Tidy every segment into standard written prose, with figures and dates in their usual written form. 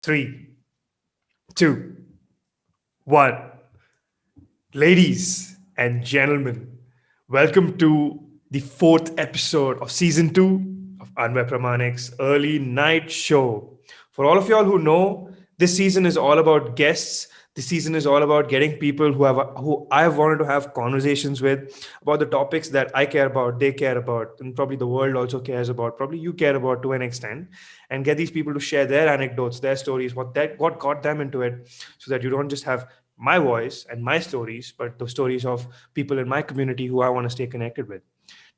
Three, two, one. Ladies and gentlemen, welcome to the fourth episode of season two of Anway Pramanik's early night show. For all of y'all who know, this season is all about guests. This season is all about getting people who I have wanted to have conversations with about the topics that I care about, they care about, and probably the world also cares about. Probably you care about to an extent, and get these people to share their anecdotes, their stories, what got them into it, so that you don't just have my voice and my stories, but the stories of people in my community who I want to stay connected with.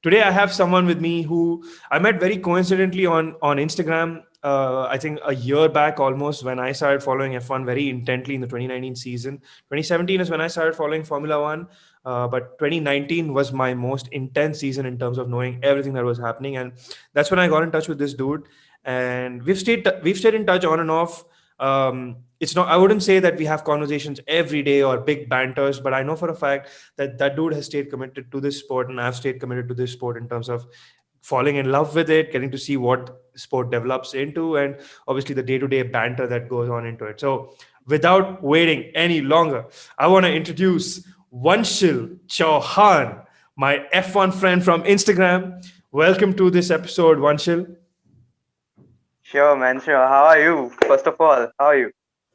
Today, I have someone with me who I met very coincidentally on Instagram. I think a year back almost, when I started following F1 very intently in the 2019 season. 2017 is when I started following Formula One, but 2019 was my most intense season in terms of knowing everything that was happening, and that's when I got in touch with this dude, and we've stayed in touch on and off. It's not, I wouldn't say that we have conversations every day or big banters, but I know for a fact that that dude has stayed committed to this sport, and I've stayed committed to this sport in terms of falling in love with it, getting to see what sport develops into, and obviously the day-to-day banter that goes on into it. So without waiting any longer, I want to introduce Vanshil Chauhan, my F1 friend from Instagram. Welcome to this episode, Vanshil. Sure, man. Sure. How are you? First of all, how are you?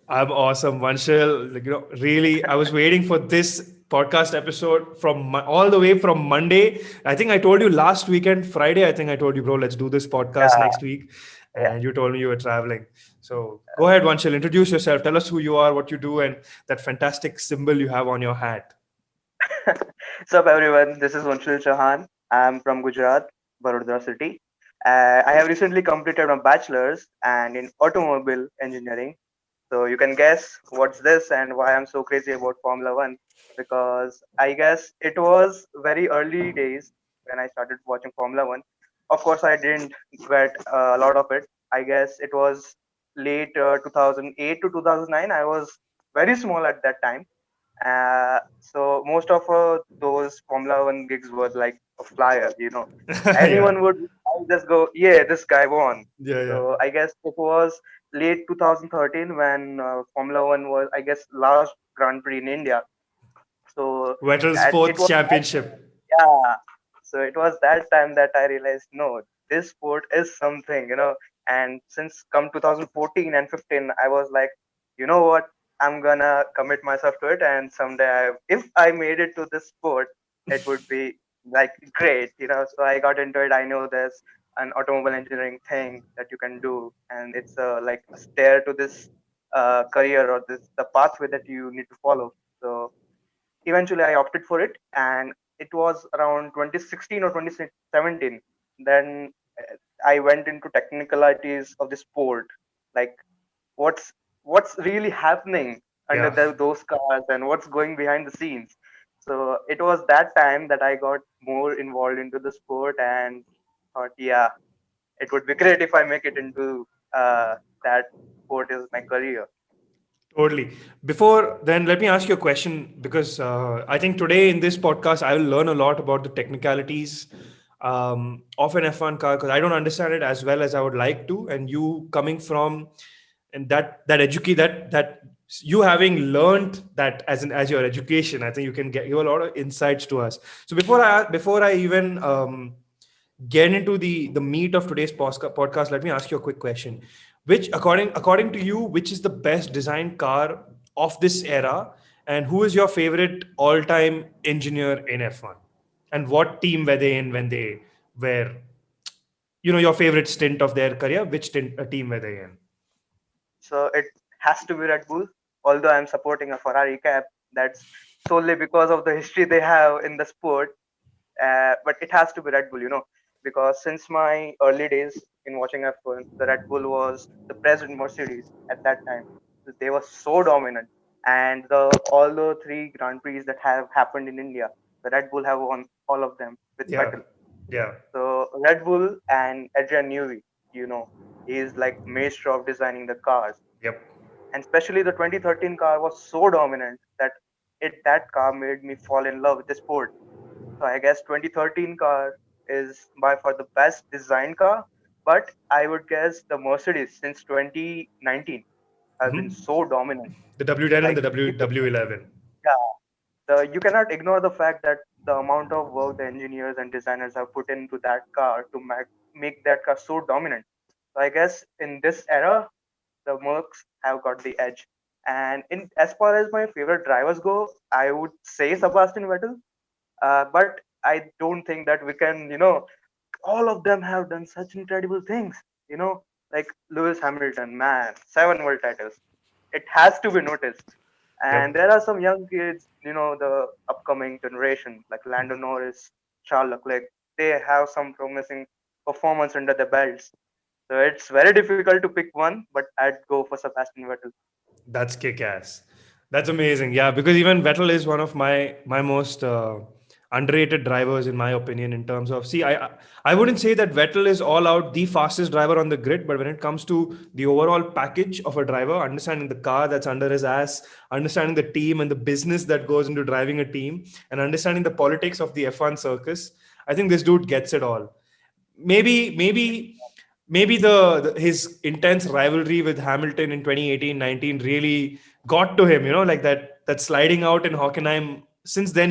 I'm awesome, Vanshil. Really, I was waiting for this podcast episode all the way from Monday. I think I told you last weekend, Friday. I think I told you, bro, let's do this podcast Yeah, next week, yeah. and you told me you were traveling. So go ahead, Vanshil. Introduce yourself. Tell us who you are, what you do, and that fantastic symbol you have on your hat. What's up, everyone? This is Vanshil Chauhan. I'm from Gujarat, Baroda city. I have recently completed my bachelor's and in automobile engineering. So you can guess what's this and why I'm so crazy about Formula One. Because I guess it was very early days when I started watching Formula One. Of course, I didn't get a lot of it. I guess it was late 2008 to 2009. I was very small at that time. So most of those Formula One gigs were like a flyer, Yeah, Anyone would just go, yeah, this guy won. yeah, yeah. So I guess it was late 2013 when Formula One was, I guess, last Grand Prix in India. So Vettel's that it fourth was that championship. yeah. So it was that time that I realized, no, this sport is something. And since come 2014 and 15, I was like, you know what? I'm gonna commit myself to it, and someday, if I made it to this sport, it would be like great. So I got into it. I know there's an automobile engineering thing that you can do, and it's like a stair to this career or this the pathway that you need to follow. So eventually I opted for it, and it was around 2016 or 2017. Then I went into technicalities of the sport, like what's what's really happening under Yeah. those cars and what's going behind the scenes. So it was that time that I got more involved into the sport and thought, yeah, it would be great if I make it into that sport is my career. Totally. Before then, let me ask you a question because I think today in this podcast, I will learn a lot about the technicalities of an F1 car because I don't understand it as well as I would like to. And you coming from and that educate that you having learned that as your education, I think you can give a lot of insights to us. So before I even get into the meat of today's podcast, let me ask you a quick question. Which, according to you, which is the best designed car of this era, and who is your favorite all-time engineer in F1? And what team were they in when they were, your favorite stint of their career? Which team were they in? So it has to be Red Bull. Although I'm supporting a Ferrari cap, that's solely because of the history they have in the sport. But it has to be Red Bull, because since my early days in watching F1, the Red Bull was the present Mercedes at that time. They were so dominant, and all the three Grand Prix that have happened in India, the Red Bull have won all of them with Yeah, Vettel. yeah, So Red Bull and Adrian Newey, he is like maestro of designing the cars, yep. and especially the 2013 car was so dominant that car made me fall in love with the sport. So I guess 2013 car is by far the best designed car, but I would guess the Mercedes since 2019. has been Mhm. so dominant. The W10 and the Like W11. yeah, you cannot ignore the fact that the amount of work the engineers and designers have put into that car to make that car so dominant. So I guess in this era, the Mercs have got the edge. And in as far as my favorite drivers go, I would say Sebastian Vettel. But I don't think that we can, all of them have done such incredible things. You know, like Lewis Hamilton, man, 7 world titles. It has to be noticed. And Yep. there are some young kids, the upcoming generation, like Lando Norris, Charles Leclerc. They have some promising performance under the belts. So it's very difficult to pick one, but I'd go for Sebastian Vettel. That's kick ass. That's amazing. Yeah, because even Vettel is one of my most underrated drivers in my opinion. In terms of, see, I wouldn't say that Vettel is all out the fastest driver on the grid, but when it comes to the overall package of a driver, understanding the car that's under his ass, understanding the team and the business that goes into driving a team, and understanding the politics of the F1 circus, I think this dude gets it all. Maybe his intense rivalry with Hamilton in 2018-19 really got to him, like that sliding out in Hockenheim. Since then,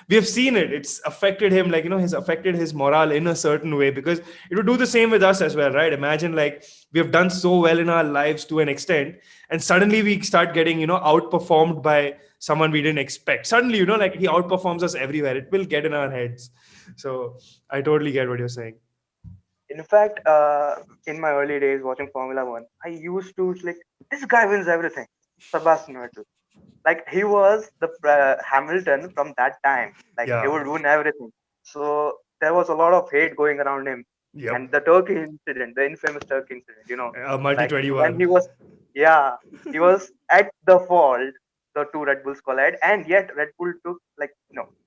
we have seen it. It's affected him, like, has affected his morale in a certain way, because it would do the same with us as well, right? Imagine, like, we have done so well in our lives to an extent, and suddenly we start getting, outperformed by someone we didn't expect. Suddenly, like, he outperforms us everywhere. It will get in our heads. So I totally get what you're saying. In fact, in my early days watching Formula One, I used to like this guy wins everything. Sebastian Vettel, like he was the Hamilton from that time. Like he Yeah. would win everything. So there was a lot of hate going around him, and Yep. the Turkey incident, the infamous Turkey incident. Multi Like when 21. he was, yeah, he was at the fault. The two Red Bulls collide, and yet Red Bull took like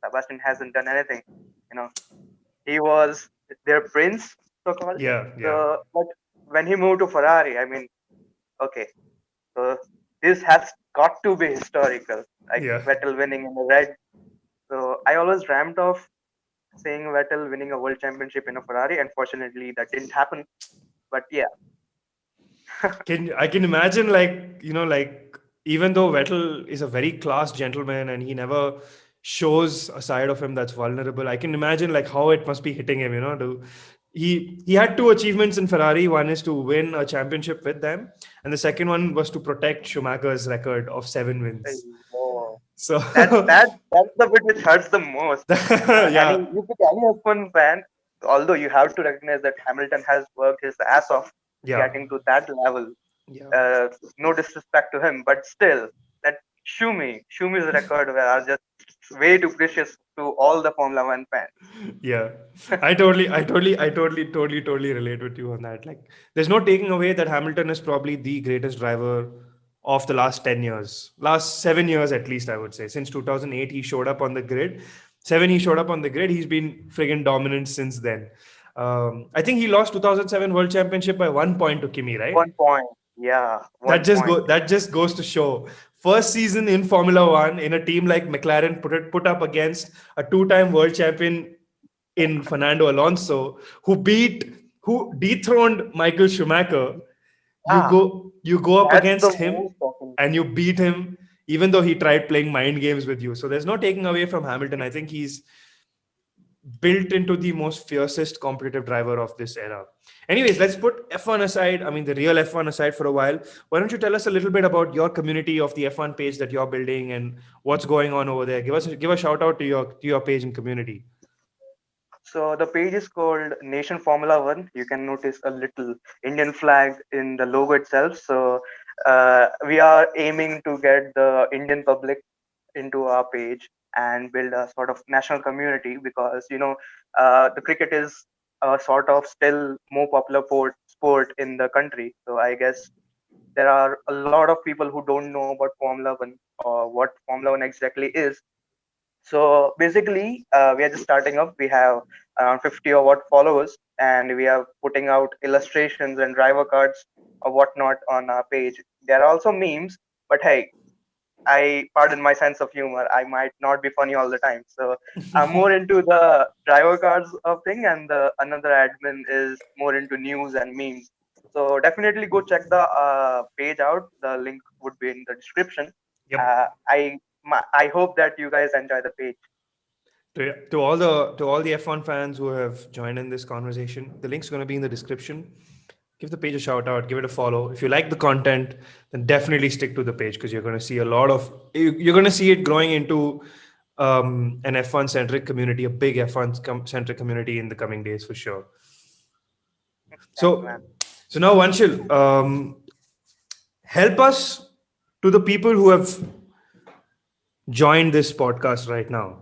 Sebastian hasn't done anything. You know, he was their prince, so called. Yeah, yeah, But when he moved to Ferrari, I mean, okay, so this has got to be historical, like yeah. Vettel winning in the red. So I always dreamt of seeing Vettel winning a world championship in a Ferrari. Unfortunately, that didn't happen. But yeah, I can imagine, like, like, even though Vettel is a very class gentleman and he never shows a side of him that's vulnerable, I can imagine, like, how it must be hitting him. To he had two achievements in Ferrari. One is to win a championship with them, and the second one was to protect Schumacher's record of 7 wins. oh, So that's the bit which hurts the most. Any yeah, you pick any F1 fan, although you have to recognize that Hamilton has worked his ass off yeah, getting to that level. yeah. No disrespect to him, but still, that Shumi's record are just way too precious to all the Formula One fans. Yeah, totally relate with you on that. Like, there's no taking away that Hamilton is probably the greatest driver of the last 10 years, last 7 years at least, I would say. Since 2008, he showed up on the grid. He showed up on the grid. He's been friggin' dominant since then. I think he lost 2007 World Championship by 1 point to Kimi, right? 1 point, yeah, That 1 point. that just goes to show. First season in Formula One in a team like McLaren put up against a two-time world champion in Fernando Alonso, who dethroned Michael Schumacher. Ah, You go up that's the against him most talking. and you beat him, even though he tried playing mind games with you. So there's no taking away from Hamilton. I think he's built into the most fiercest competitive driver of this era. Anyways, let's put F1 aside. I mean, the real F1 aside for a while. Why don't you tell us a little bit about your community of the F1 page that you're building and what's going on over there? Give a shout out to your page and community. So the page is called Nation Formula One. You can notice a little Indian flag in the logo itself. So we are aiming to get the Indian public into our page and build a sort of national community because the cricket is a sort of still more popular sport in the country. So I guess there are a lot of people who don't know about Formula One or what Formula One exactly is. So basically, we are just starting up. We have around 50 or what followers, and we are putting out illustrations and driver cards or whatnot on our page. There are also memes, but hey, I pardon my sense of humor. I might not be funny all the time, so I'm more into the driver cards of thing, and the another admin is more into news and memes. So definitely go check the page out. The link would be in the description. Yep. I hope that you guys enjoy the page. To all the F1 fans who have joined in this conversation, the link's going to be in the description. Give the page a shout out, give it a follow. If you like the content, then definitely stick to the page because you're going to see a lot of you're going to see it growing into an F1 centric community, a big F1 centric community in the coming days for sure. Thanks, man. So now, Vanshil, help us to the people who have joined this podcast right now.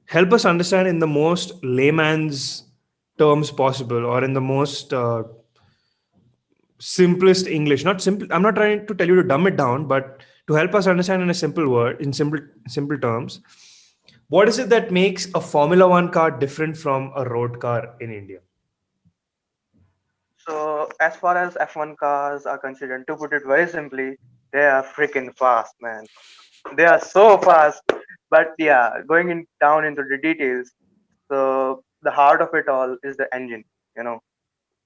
Help us understand in the most layman's terms possible, or in the most simplest English. Not simple. I'm not trying to tell you to dumb it down, but to help us understand in a simple word, in simple terms, what is it that makes a Formula One car different from a road car in India? So as far as F1 cars are concerned, to put it very simply, they are freaking fast, man. They are so fast. But yeah, going down into the details, so the heart of it all is the engine. You know,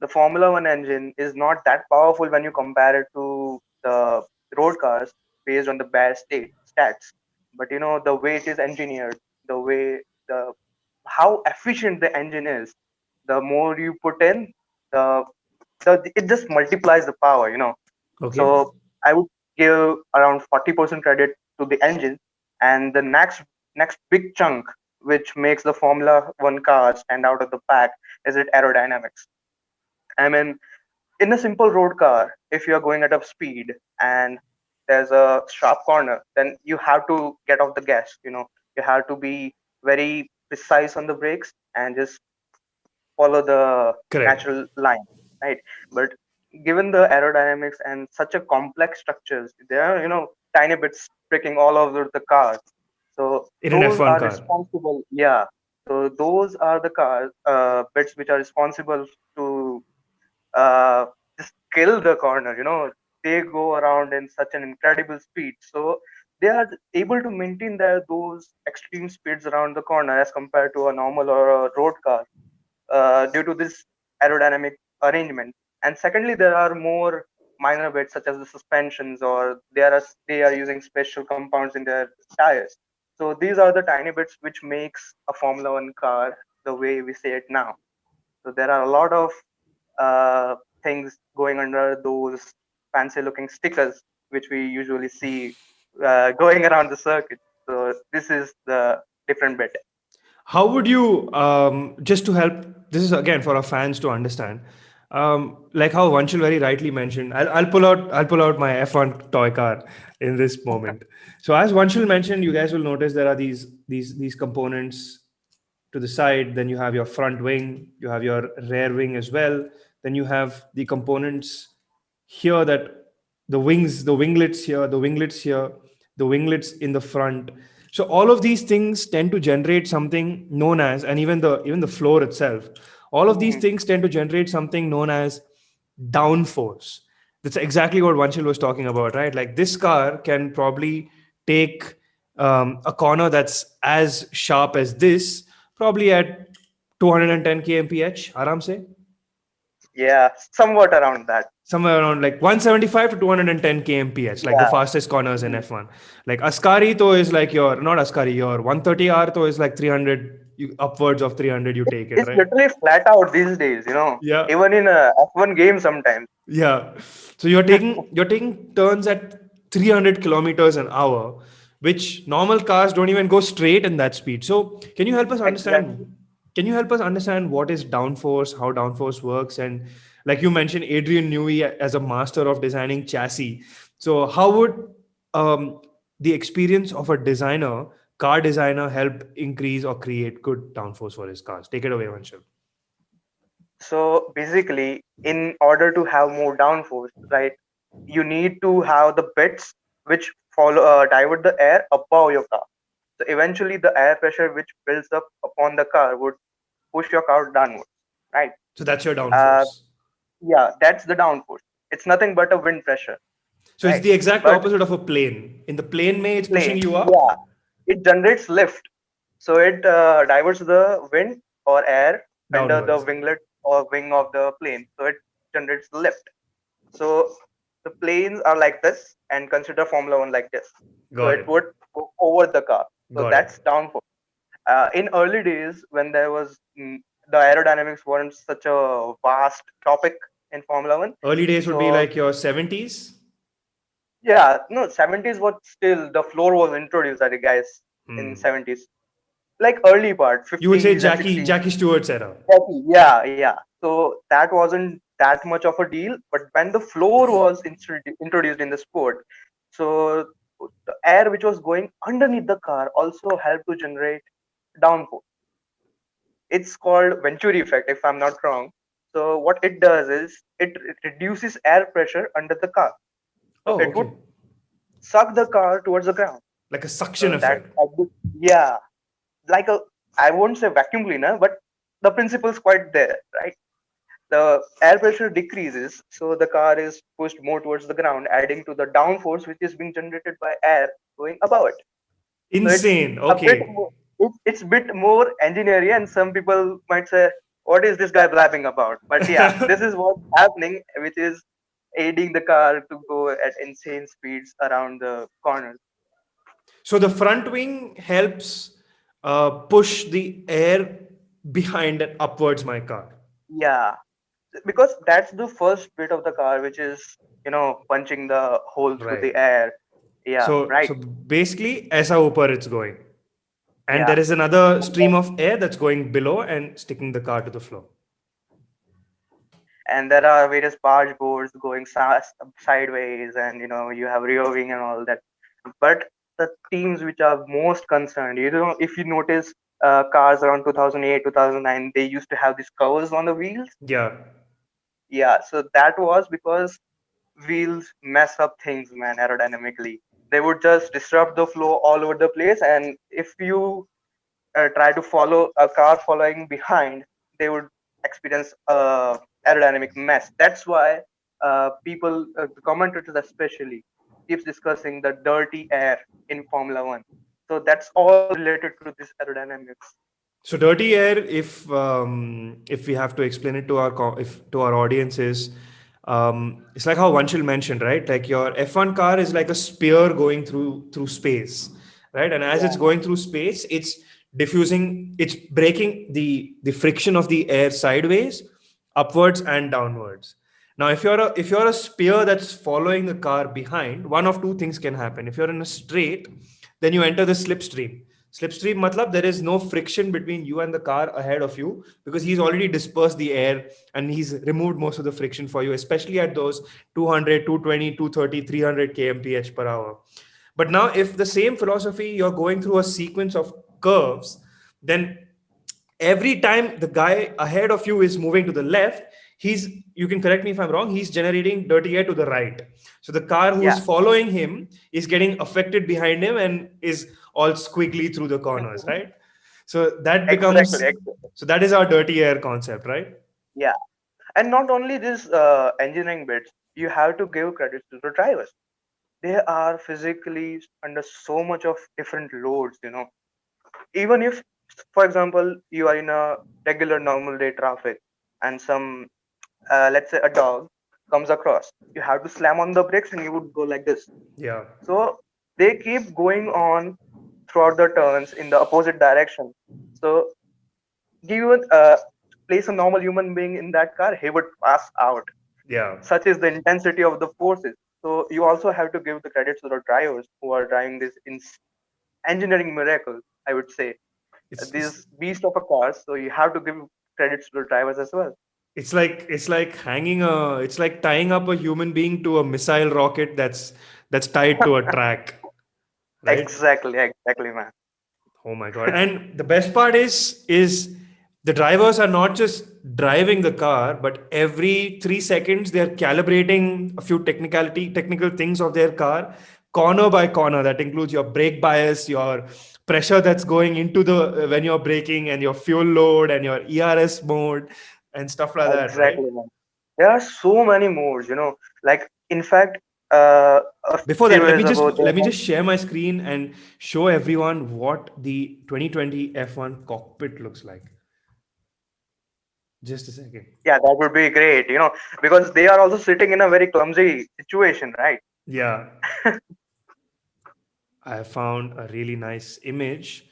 the Formula One engine is not that powerful when you compare it to the road cars based on the bad stats. But the way it is engineered, the way the how efficient the engine is, the more you put in, the it just multiplies the power. Okay. So I would give around 40% credit to the engine, and the next big chunk which makes the Formula One car stand out of the pack is it aerodynamics. I mean, in a simple road car, if you're going at a speed and there's a sharp corner, then you have to get off the gas. You have to be very precise on the brakes and just follow the Correct. natural line, right? But given the aerodynamics and such a complex structures, there are tiny bits pricking all over the car. So In an those F1 are car. responsible. Yeah. So those are the car bits which are responsible to uh, just kill the corner. They go around in such an incredible speed, so they are able to maintain those extreme speeds around the corner as compared to a normal or a road car due to this aerodynamic arrangement. And secondly, there are more minor bits such as the suspensions, or they are using special compounds in their tires. So these are the tiny bits which makes a Formula One car the way we say it now. So there are a lot of uh, things going under those fancy looking stickers which we usually see going around the circuit. So this is the different bit. How would you, just to help, this is again for our fans to understand, like how Vanshil very rightly mentioned, I'll pull out my F1 toy car in this moment. So as Vanshil mentioned, you guys will notice there are these components to the side. Then you have your front wing, you have your rear wing as well. Then you have the components here, that the winglets here, the winglets in the front. So all of these things tend to generate something known as, and even the floor itself, all of these Mhm. things tend to generate something known as downforce. That's exactly what Vanshil was talking about, right? Like this car can probably take a corner that's as sharp as this, probably at 210 kmph, aram se, Yeah, somewhat around that. somewhere around like 175 to 210 kmph, like the Yeah. fastest corners in Mhm. F1. Like Ascari to is like your, not Ascari, your 130R to is like 300, upwards of 300 you take it, It's right? literally flat out these days, Yeah. even in a F1 game sometimes. Yeah. So you're taking turns at 300 kilometers an hour, which normal cars don't even go straight in that speed. So can you help us Exactly. understand? Can you help us understand what is downforce, how downforce works, and like you mentioned, Adrian Newey as a master of designing chassis. So how would um, the experience of a car designer, help increase or create good downforce for his cars? Take it away, Vanshul. So basically, in order to have more downforce, right, you need to have the bits which follow divert the air above your car. So eventually, the air pressure which builds up upon the car would push your car downwards, right? So that's your Uh, downforce. yeah, that's the downforce. It's nothing but a wind pressure, So it's right? the exact But opposite of a plane. In the plane may it's pushing plane, you up. yeah, it generates lift. So it diverts the wind or air under the Downwards. winglet or wing of the plane. So it generates the lift. So the planes are like this, and consider Formula One like this. So Got it it. would go over the car. So Got it. that's downforce. In early days, when there was the aerodynamics weren't such a vast topic in Formula One. Early days would be So like your 70s. yeah, no, 70s was still the floor was introduced, I guys, in Hmm. 70s. Like early part, You would say 50s and Jackie 60s. Jackie Stewart's era. Exactly. Yeah, yeah. So that wasn't that much of a deal. But when the floor was introduced in the sport, so the air which was going underneath the car also helped to generate downforce. It's called Venturi effect, if I'm not wrong. So what it does is it reduces air pressure under the car. So Oh, it would okay. suck the car towards the ground. Like a suction So that, effect. yeah, like a, I won't say vacuum cleaner, but the principle is quite there, right? The air pressure decreases, so the car is pushed more towards the ground, adding to the downforce which is being generated by air going above it. So it's Insane. a bit Okay. more, it's bit more engineering, and some people might say, "What is this guy blabbing about?" But yeah, this is what's happening, which is aiding the car to go at insane speeds around the corners. So the front wing helps push the air behind and upwards my car. Yeah, because that's the first bit of the car which is punching the hole through Right. the air. Yeah, So right. basically, aisa upar it's going. And Yeah. there is another stream of air that's going below and sticking the car to the floor. And there are various barge boards going sideways, and you have rear wing and all that. But the teams which are most concerned, if you notice, cars around 2008 2009, they used to have these covers on the wheels. Yeah. Yeah, so that was because wheels mess up things, man, aerodynamically. They would just disrupt the flow all over the place, and if you try to follow a car following behind, they would experience aerodynamic mess. That's why people, the commentators especially, keeps discussing the dirty air in Formula One. So that's all related to this aerodynamics. So dirty air, if we have to explain it to our if to our audiences, it's like how Vanshil mentioned, right? Like your F1 car is like a spear going through space, right? And as it's Yeah, going through space, it's diffusing, it's breaking the friction of the air sideways, upwards and downwards. Now, if you're a spear that's following the car behind, one of two things can happen. If you're in a straight, then you enter the slipstream. Slipstream matlab there is no friction between you and the car ahead of you because he's already dispersed the air and he's removed most of the friction for you, especially at those 200, 220, 230, 300 kmph per hour. But now, if the same philosophy, you're going through a sequence of curves, then every time the guy ahead of you is moving to the left, he's, you can correct me if I'm wrong, he's generating dirty air to the right. So the car yeah, who's following him is getting affected behind him and is all squiggly through the corners, right? So that exactly, becomes, exactly. so that is our dirty air concept, right? Yeah, and not only this engineering bits, you have to give credit to the drivers. They are physically under so much of different loads. Even if, for example, you are in a regular normal day traffic, and some, let's say, a dog comes across, you have to slam on the brakes and you would go like this. Yeah. So they keep going on throughout the turns in the opposite direction. So given place a normal human being in that car, he would pass out. Yeah. Such is the intensity of the forces. So you also have to give the credits to the drivers who are driving this in engineering miracle, I would say. It's This beast of a car, so you have to give credits to the drivers as well. it's like hanging a, it's like tying up a human being to a missile rocket that's tied to a track, right? Exactly, exactly, man. Oh my God. And the best part is the drivers are not just driving the car, but every 3 seconds they're calibrating a few technical things of their car, corner by corner. That includes your brake bias, your pressure that's going into the when you're braking, and your fuel load and your ERS mode and stuff like that, right? Exactly, man. There are so many modes, like, in fact, a Before few that, years ago, they let me had, just share my screen and show everyone what the 2020 F1 cockpit looks like. Just a second. Yeah, that would be great, because they are also sitting in a very clumsy situation, right? Yeah, I found a really nice image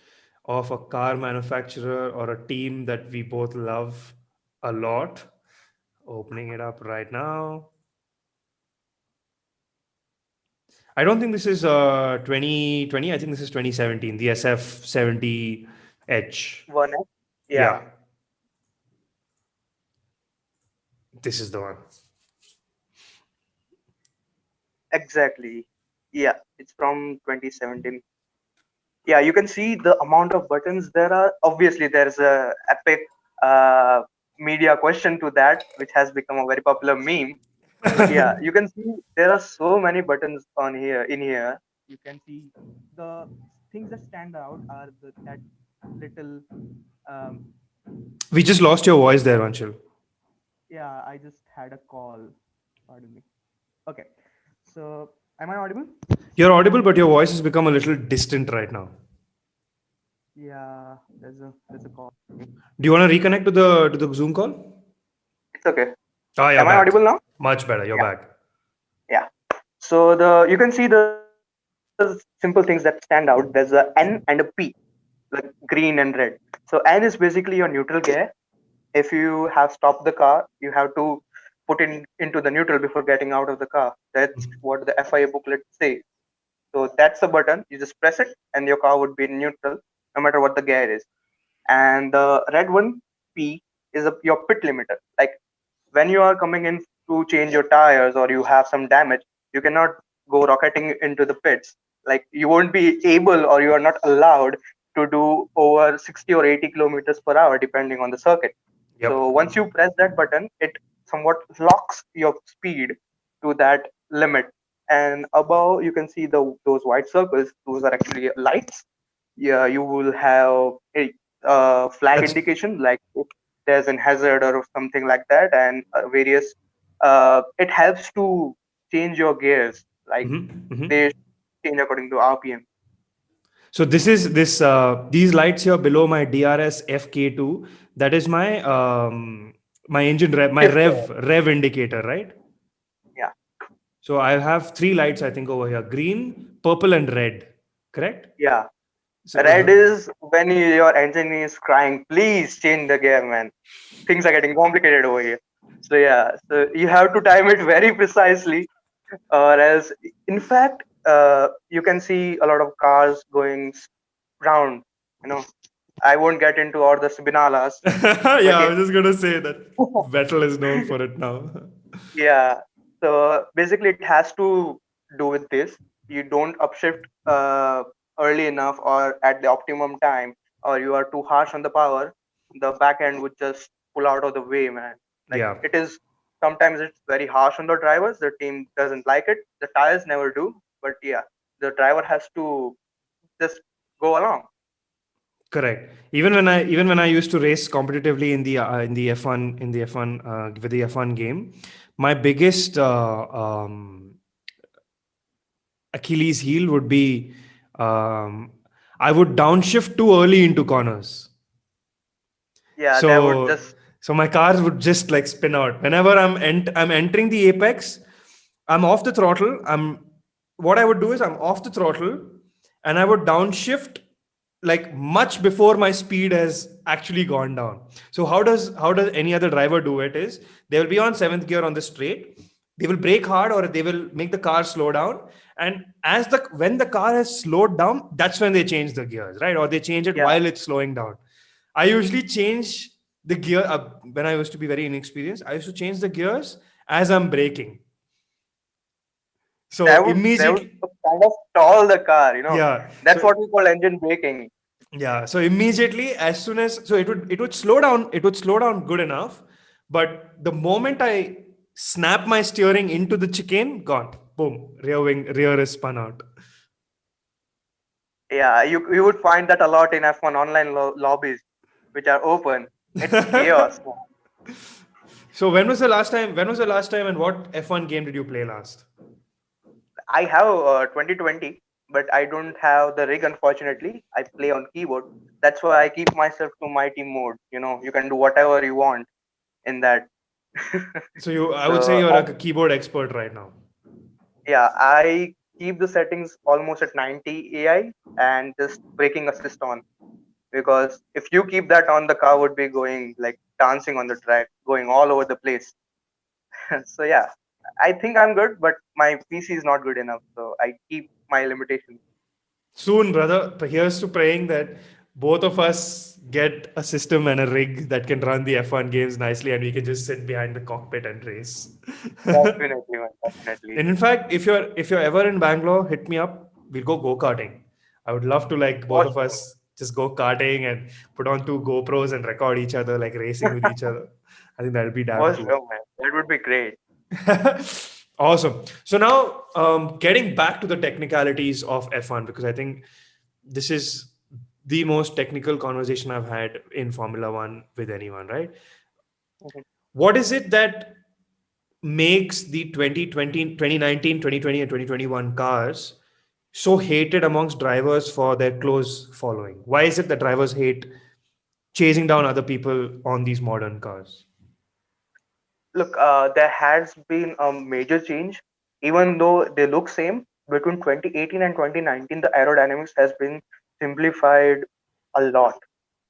of a car manufacturer or a team that we both love a lot. Opening it up right now. I don't think this is 2020. I think this is 2017, the SF70H. One, yeah, Yeah, this is the one. exactly. Yeah, it's from 2017. Yeah, you can see the amount of buttons there are. Obviously, there's a epic uh, media question to that, which has become a very popular meme. But yeah, you can see there are so many buttons on here. In here, you can see the things that stand out are that little. Um, We just lost your voice there, Vanshil. yeah, I just had a call. Pardon me. Okay, so am I audible? You're audible, but your voice has become a little distant right now. Yeah, there's a call. Do you want to reconnect to the Zoom call? It's okay. Ah, you're Am I back. audible now? Much better. You're Yeah, back. yeah. So the you can see the simple things that stand out. There's a N and a P, like green and red. So N is basically your neutral gear. If you have stopped the car, you have to put in into the neutral before getting out of the car. That's what the FIA booklet says. So that's a button. You just press it, and your car would be in neutral, no matter what the gear is. And the red one, P, is your pit limiter. Like when you are coming in to change your tires or you have some damage, you cannot go rocketing into the pits. Like you won't be able or you are not allowed to do over 60 or 80 kilometers per hour depending on the circuit. Yep. So once you press that button, it somewhat locks your speed to that limit. And above you can see those white circles. Those are actually lights. Yeah, you will have a flag That's. indication, like if there's an hazard or something like that, and various. It helps to change your gears, like Mhm, mhm. they change according to RPM. So this is this these lights here below my DRS FK2. That is my engine rev, my Shift. rev indicator, right? Yeah, So I have three lights I think over here: green, purple, and red. Correct? yeah. So Red is when your engine is crying, please change the gear, man. Things are getting complicated over here. So yeah, so you have to time it very precisely, or else, in fact, you can see a lot of cars going round. You know, I won't get into all the Sibinalas, but yeah, I yeah, was just gonna say that Vettel is known for it now. yeah. So basically, it has to do with this. You don't upshift early enough or at the optimum time, or you are too harsh on the power. The back end would just pull out of the way, man. Like Yeah, it is. Sometimes it's very harsh on the drivers. The team doesn't like it. The tires never do. But yeah, the driver has to just go along. correct. Even when I used to race competitively in the F1 with the F1 game, my biggest Achilles heel would be um, I would downshift too early into corners. Yeah, that would So just so my cars would just like spin out whenever I'm entering the apex. I'm off the throttle. What I would do is I'm off the throttle and I would downshift like much before my speed has actually gone down. So how does any other driver do it is they will be on seventh gear on the straight, they will brake hard or they will make the car slow down, and as the when the car has slowed down, that's when they change the gears, right? Or they change it yeah. while it's slowing down. I usually change the gear when I used to be very inexperienced. I used to change the gears as I'm braking. So That would immediately, kind of stall the car. yeah. That's what we call engine braking. So immediately, as soon as so it would slow down. It would slow down good enough, but the moment I snap my steering into the chicane, gone. Boom, rear is spun out. Yeah, you would find that a lot in F1 online lobbies, which are open. It's chaos. So when was the last time? When was the last time, and what F1 game did you play last? I have 2020, but I don't have the rig, unfortunately. I play on keyboard. That's why I keep myself to my team mode. You can do whatever you want. in that. So I would say So you're a keyboard expert right now. yeah, I keep the settings almost at 90 AI and just braking assist on, because if you keep that on, the car would be going like dancing on the track, going all over the place. So yeah, I think I'm good, but my PC is not good enough, so I keep my limitations. Soon, brother, here's to praying that both of us get a system and a rig that can run the F1 games nicely and we can just sit behind the cockpit and race. Definitely, man, definitely. And in fact, if you're ever in Bangalore, hit me up. We'll go karting. I would love to like both For of sure. us just go karting and put on two GoPros and record each other like racing with each other. I think that'll be damn For cool. sure, man. That would be great. Awesome. So now, getting back to the technicalities of F1, because I think this is the most technical conversation I've had in Formula One with anyone, right? Mhm. What is it that makes the 2020, 2019, 2020, and 2021 cars so hated amongst drivers for their close following? Why is it that drivers hate chasing down other people on these modern cars? Look, there has been a major change, even though they look same between 2018 and 2019. The aerodynamics has been simplified a lot.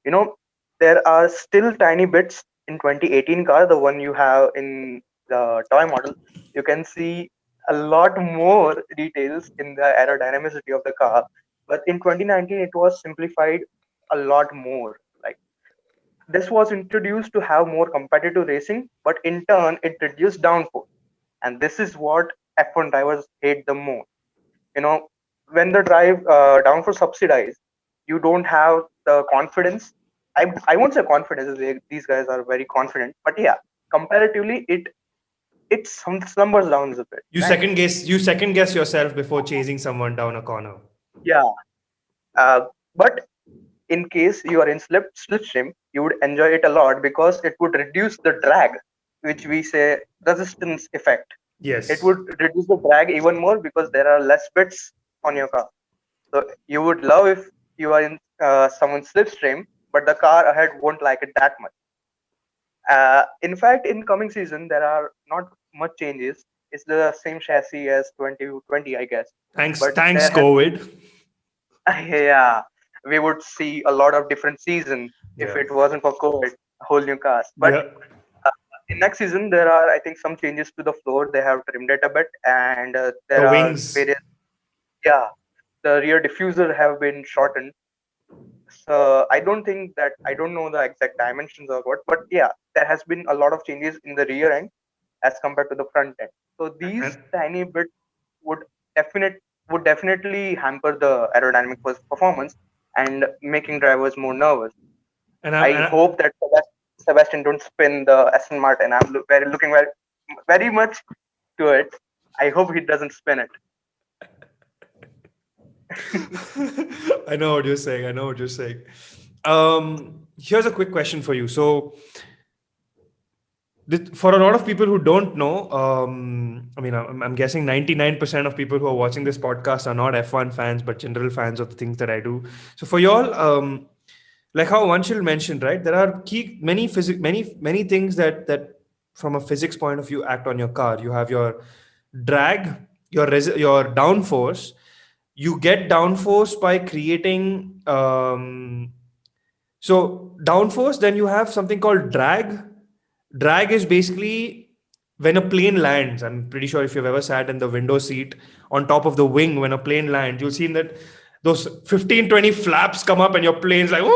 You know, there are still tiny bits in 2018 car, the one you have in the toy model. You can see a lot more details in the aerodynamicity of the car, but in 2019 it was simplified a lot more. Like, this was introduced to have more competitive racing, but in turn it reduced downforce, and this is what F1 drivers hate the most. You know, when the drive downforce subsidized, you don't have the confidence. I won't say confidence. These guys are very confident, but yeah, comparatively, it slumbers down a bit, right? You second guess yourself before chasing someone down a corner. Yeah. But in case you are in slipstream, you would enjoy it a lot because it would reduce the drag, which we say resistance effect. It Yes. would reduce the drag even more because there are less bits on your car. So you would love if you are in someone's slipstream, but the car ahead won't like it that much. In fact, in coming season, there are not much changes. It's the same chassis as 2020, I guess. Thanks, But thanks, there has, COVID. yeah, we would see a lot of different season if Yeah. it wasn't for COVID, whole new cars. But Yeah. uh, in next season, there are, I think, some changes to the floor. They have trimmed it a bit, and The there are wings. various, yeah, the rear diffuser have been shortened. So I don't know the exact dimensions of what, but yeah, there has been a lot of changes in the rear end as compared to the front end. So these And tiny bits would definite would definitely hamper the aerodynamic performance and making drivers more nervous. and I'm I and hope that Sebastian don't spin the Aston Martin. I'm looking very much to it. I hope he doesn't spin it. I know what you're saying. I know what you're saying. Here's a quick question for you. So, for a lot of people who don't know, I mean, I'm guessing 99% of people who are watching this podcast are not F1 fans, but general fans of the things that I do. So, for y'all, like how Vanshil mentioned, right? There are many things that from a physics point of view act on your car. You have your drag, your downforce. You get downforce by creating so downforce. Then you have something called drag. Drag is basically when a plane lands. I'm pretty sure if you've ever sat in the window seat on top of the wing when a plane lands, you'll see that those 15, 20 flaps come up and your plane's like, "Woo!"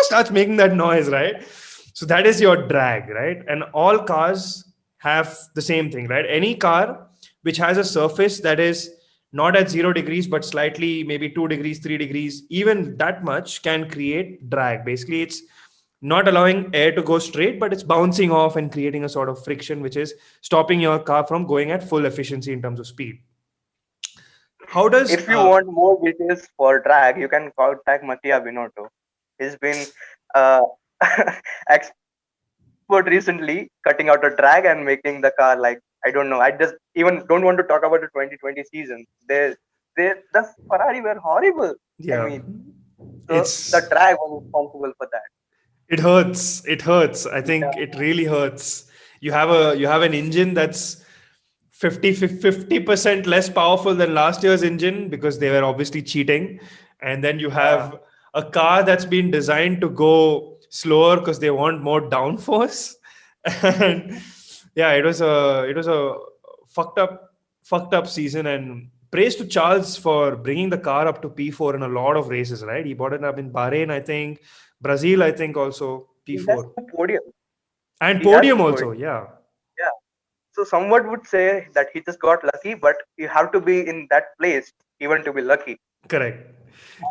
starts making that noise, right? So that is your drag, right? And all cars have the same thing, right? Any car which has a surface that is not at 0 degrees, but slightly maybe 2 degrees, 3 degrees, even that much can create drag. Basically, it's not allowing air to go straight, but it's bouncing off and creating a sort of friction, which is stopping your car from going at full efficiency in terms of speed. How does If you want more details for drag, you can contact Mattia Binotto. He's been uh, expert recently cutting out a drag and making the car like, I don't know. I just even don't want to talk about the 2020 season. The Ferrari were horrible. I yeah, mean, so the it's drag was responsible for that. It hurts. It hurts. I think Yeah, it really hurts. You have an engine that's 50% less powerful than last year's engine because they were obviously cheating. And then you yeah, have a car that's been designed to go slower because they want more downforce. And yeah, it was a fucked up season. And praise to Charles for bringing the car up to P4 in a lot of races, right? He brought it up in Bahrain, I think, Brazil, I think, also he has P4, two podiums. and He has podium two also. podiums. Yeah, Yeah. So someone would say that he just got lucky, but you have to be in that place even to be lucky. correct.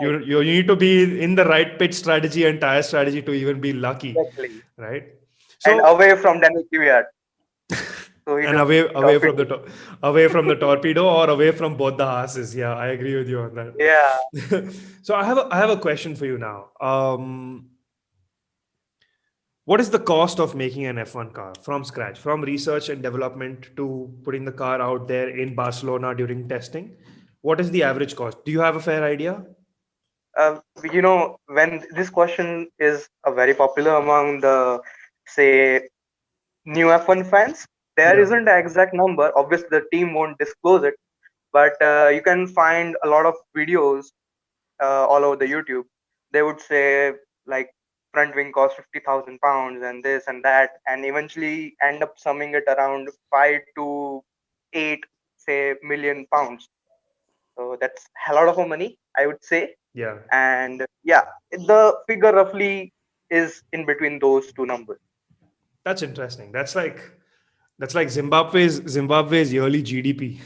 Right. You need to be in the right pitch strategy and tire strategy to even be lucky, Exactly. right? And So away from Daniel Kvyat, so he and doesn't away from the torpedo. away from the torpedo or away from both the asses. Yeah, I agree with you on Yeah. that. So I have a question for you now. What is the cost of making an F1 car from scratch, from research and development to putting the car out there in Barcelona during testing? What is the average cost? Do you have a fair idea? When this question is very popular among the, say, new F1 fans, there Yeah. isn't an exact number. Obviously, the team won't disclose it, but you can find a lot of videos all over the YouTube. They would say like front wing cost 50,000 pounds and this and that, and eventually end up summing it around 5 to 8, say, million pounds. So that's a lot of money, I would say. Yeah. And yeah, the figure roughly is in between those two numbers. That's interesting. That's like Zimbabwe's yearly GDP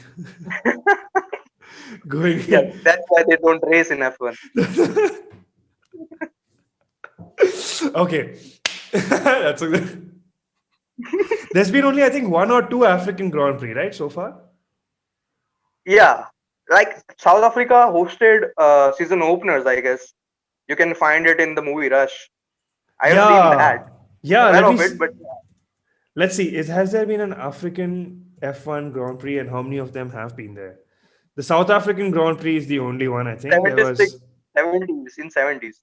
Yeah, going. that's why they don't race in F1. Okay. That's a, there's been only I think one or two African Grand Prix, right, so far? Yeah, like South Africa hosted season openers, I guess. You can find it in the movie Rush. I have seen Yeah. that. Yeah, Aware of it, but let's see. Has there been an African F1 Grand Prix and how many of them have been there? The South African Grand Prix is the only one, I think. There 76, was, 70s, in 70s.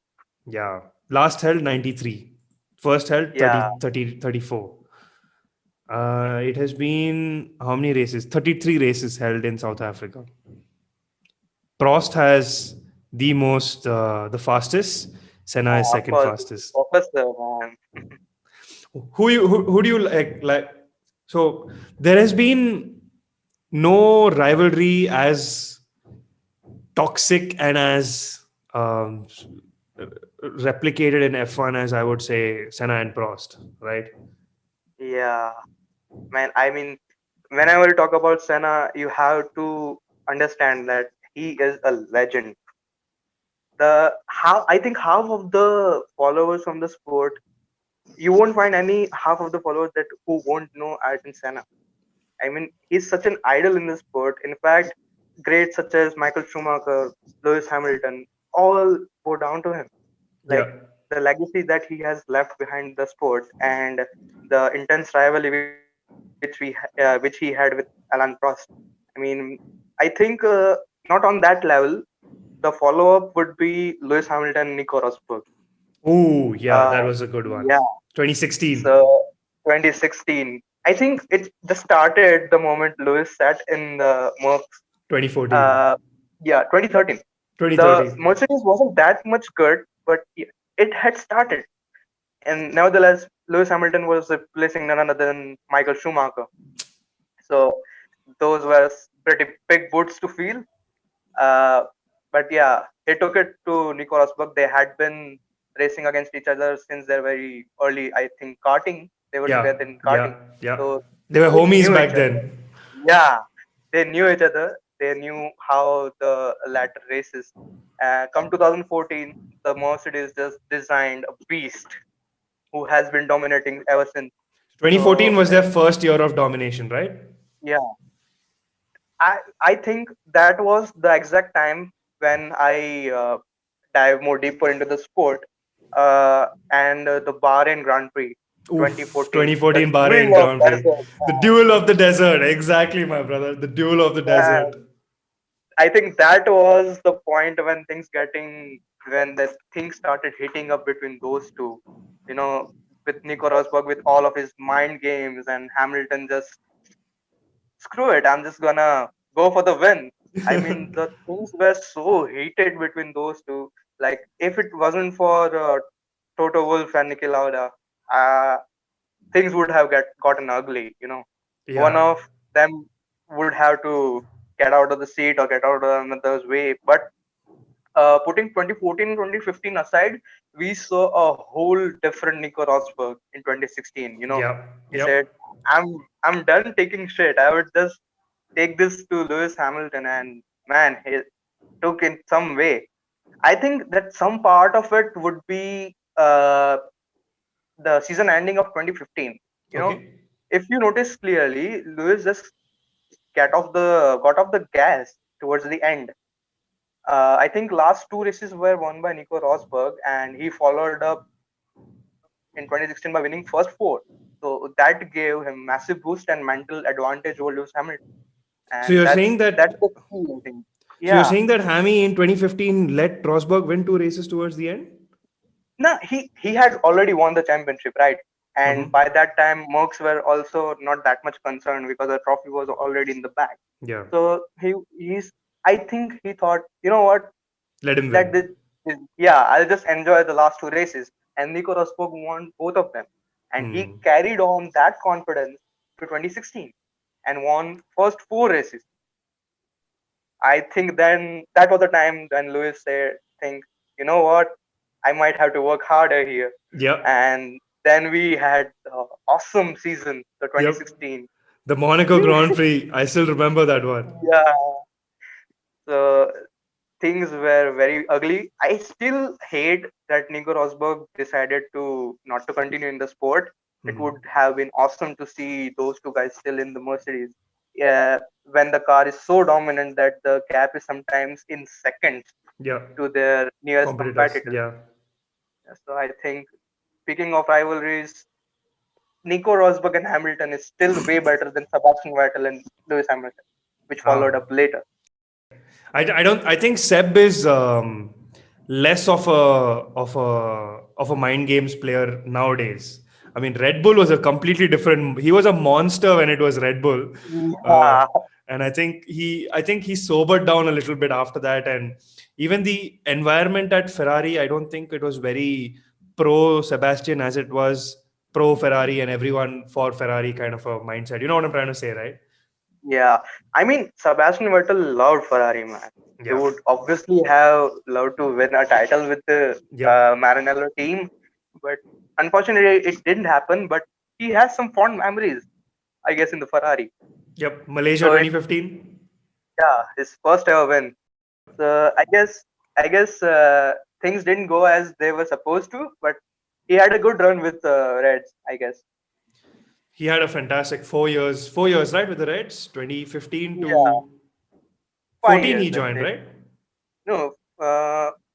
yeah, last held 93. First held Yeah, 34. It has been how many races? 33 races held in South Africa. Prost has the fastest. Senna is of second course. fastest. Focus, man. Who do you like? So there has been no rivalry as toxic and as um, replicated in F1 as I would say Senna and Prost, right? Yeah, man. I mean, whenever you talk about Senna, you have to understand that he is a legend. The how I think half of the followers from the sport, you won't find any half of the followers that who won't know Ayrton Senna. I mean, he's such an idol in the sport. In fact, greats such as Michael Schumacher, Lewis Hamilton, all go down to him. Yeah, Like the legacy that he has left behind the sport and the intense rivalry which he had with Alan Prost. I mean, I think not on that level. The follow up would be Lewis Hamilton, Nico Rosberg. oh yeah, Uh, that was a good one. yeah, 2016. so 2016. I think it just started the moment Lewis sat in the Mercs. 2014. Uh, yeah, 2013. The 2013. Mercedes wasn't that much good, but it had started. And nevertheless, Lewis Hamilton was replacing none other than Michael Schumacher. So those were pretty big boots to feel. Uh, but yeah, he took it to Nico Rosberg. They had been racing against each other since their very early, I think, karting. They were Yeah, together in karting. yeah, yeah. So They were they homies knew each back other. then. Yeah, they knew each other. They knew how the latter races. Come 2014, the Mercedes just designed a beast who has been dominating ever since. 2014 So was their first year of domination, right? yeah, I think that was the exact time when I dive more deeper into the sport and the Bahrain Grand Prix Oof, 2014, the 2014 duel Bahrain of Grand Prix. desert. The duel of the desert. Exactly, my brother. The duel of the desert. Man, I think that was the point when things getting when the things started heating up between those two, you know, with Nico Rosberg with all of his mind games and Hamilton just screw it, I'm just gonna go for the win. I mean, the things were so heated between those two. Like, if it wasn't for Toto Wolff and Niki Lauda, uh, things would have gotten ugly. You know, one Yeah. of them would have to get out of the seat or get out of another's way. But putting 2014 and 2015 aside, we saw a whole different Nico Rosberg in 2016. You know, Yeah. he said, Yep. I'm done taking shit. I would just take this to Lewis Hamilton, and man, he took in some way. I think that some part of it would be the season ending of 2015. You know, Okay. if you notice clearly, Lewis just got off the gas towards the end. I think last two races were won by Nico Rosberg, and he followed up in 2016 by winning first four. So that gave him massive boost and mental advantage over Lewis Hamilton, So and you're that's saying that's that the key, I think. so you're Yeah. saying that Hammy in 2015 let Rosberg win two races towards the end? No, he had already won the championship, right? And Mm-hmm. by that time, Mercs were also not that much concerned because the trophy was already in the bag. Yeah. So he's I think he thought, you know what, Let him let win. yeah, I'll just enjoy the last two races. And Nico Rosberg won both of them, and he Hmm. carried on that confidence to 2016 and won first four races. I think then that was the time when Lewis said, "Think, you know what? I might have to work harder here." Yep. And then we had the awesome season, the Yep. 2016. The Monaco Grand Prix. I still remember that one. Yeah, so things were very ugly. I still hate that Nico Rosberg decided to not to continue in the sport. It would Hmm. have been awesome to see those two guys still in the Mercedes. Yeah, when the car is so dominant that the gap is sometimes in seconds Yeah. to their nearest Competitors. competitors. Yeah. So I think, speaking of rivalries, Nico Rosberg and Hamilton is still way better than Sebastian Vettel and Lewis Hamilton, which followed Ah. up later. I don't. I think Seb is less of a mind games player nowadays. I mean, Red Bull was a completely different. He was a monster when it was Red Bull, uh, Yeah, and I think he sobered down a little bit after that. And even the environment at Ferrari, I don't think it was very pro Sebastian as it was pro Ferrari and everyone for Ferrari kind of a mindset. You know what I'm trying to say, right? yeah. I mean, Sebastian Vettel loved Ferrari, man. He Yeah. would obviously have loved to win a title with the Yep. Maranello team, but unfortunately, it didn't happen. But he has some fond memories, I guess, in the Ferrari. Yep. Malaysia So it, 2015. yeah, his first ever win. So I guess things didn't go as they were supposed to, but he had a good run with Reds, I guess. He had a fantastic 4 years, right, with the Reds. 2015 Yeah, to 14, 5 years, he let's joined, say. right? No,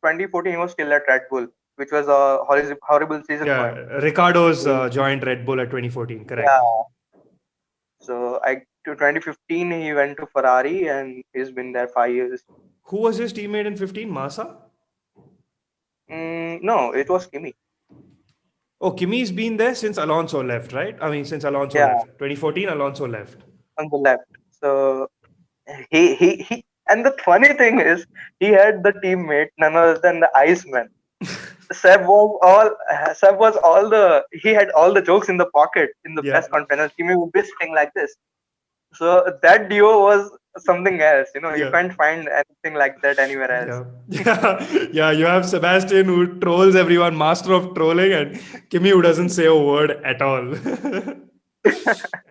2014 he was still at Red Bull, which was a horrible season for Yeah, him. Ricardo's He- joined Red Bull at 2014, correct. Yeah. So I to 2015 he went to Ferrari and he's been there 5 years. Who was his teammate in 15? Massa? No, it was Kimi. Oh, Kimi's been there since Alonso left, right? I mean, since Alonso Yeah, left. 2014, Alonso left. on the left. So he and the funny thing is he had the teammate none other than the Iceman. Seb was all the he had all the jokes in the pocket in the Yeah. press conference. Kimi would be sitting like this. So that duo was something else. You know, you Yeah. can't find anything like that anywhere else. Yeah. Yeah. Yeah. You have Sebastian who trolls everyone, master of trolling, and Kimi who doesn't say a word at all.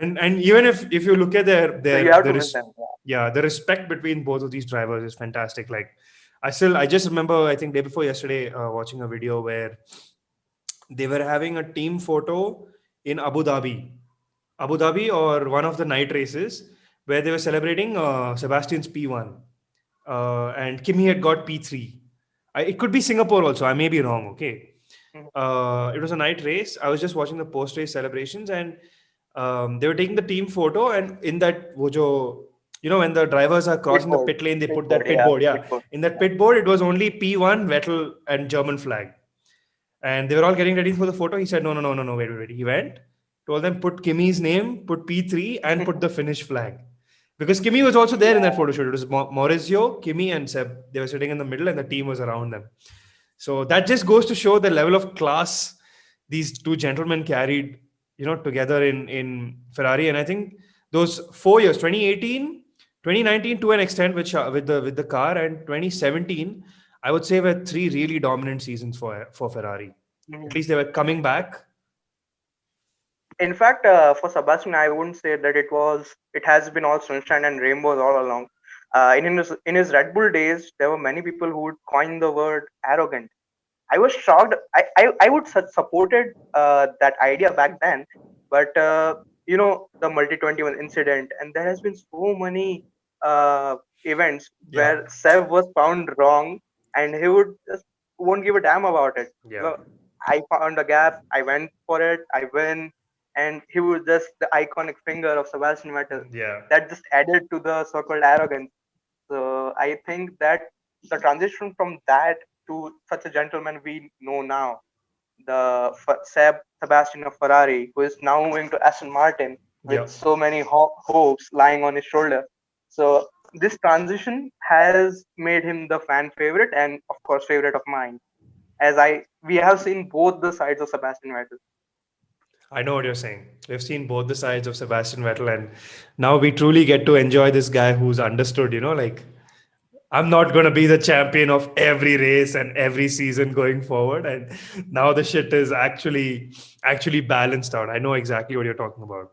And even if you look at So you have to their miss them. Yeah. yeah, the respect between both of these drivers is fantastic. Like I just remember, I think day before yesterday, watching a video where they were having a team photo in Abu Dhabi or one of the night races where they were celebrating Sebastian's P1, and Kimi had got P3. It could be Singapore also. I may be wrong. Okay, Mhm. it was a night race. I was just watching the post race celebrations, and they were taking the team photo, and in that wo jo when the drivers are Pit crossing the board. pit lane, they Pit put board. that pit Yeah. board. Yeah, Pit board. in that Yeah. pit board, it was only P1, Vettel, and German flag. And they were all getting ready for the photo. He said, no, no, no, no, no, wait, wait, wait. He went, told them, put Kimi's name, put P3, and put the Finnish flag. Because Kimi was also there in that photo shoot. It was Maurizio, Kimi, and Seb. They were sitting in the middle, and the team was around them. So that just goes to show the level of class these two gentlemen carried, together in Ferrari. And I think those 4 years, 2018, 2019 to an extent with the car, and 2017, I would say were three really dominant seasons for Ferrari. At Mhm. least they were coming back. In fact, for Sebastian, I wouldn't say that it has been all sunshine and rainbows all along. In his Red Bull days, there were many people who would coin the word arrogant. I was shocked. I would supported that idea back then, but the multi 21 incident, and there has been so many uh, events Yeah. where Sev was found wrong, and he would just won't give a damn about it. Yeah. Well, I found a gap. I went for it. I win, and he was just the iconic finger of Sebastian Vettel. Yeah. That just added to the so-called arrogance. So I think that the transition from that to such a gentleman we know now, Sebastian of Ferrari, who is now moving to Aston Martin with Yeah. so many hopes lying on his shoulder. So this transition has made him the fan favorite and of course favorite of mine. As we have seen both the sides of Sebastian Vettel. I know what you're saying. We've seen both the sides of Sebastian Vettel, and now we truly get to enjoy this guy who's understood, like I'm not going to be the champion of every race and every season going forward. And now the shit is actually balanced out. I know exactly what you're talking about.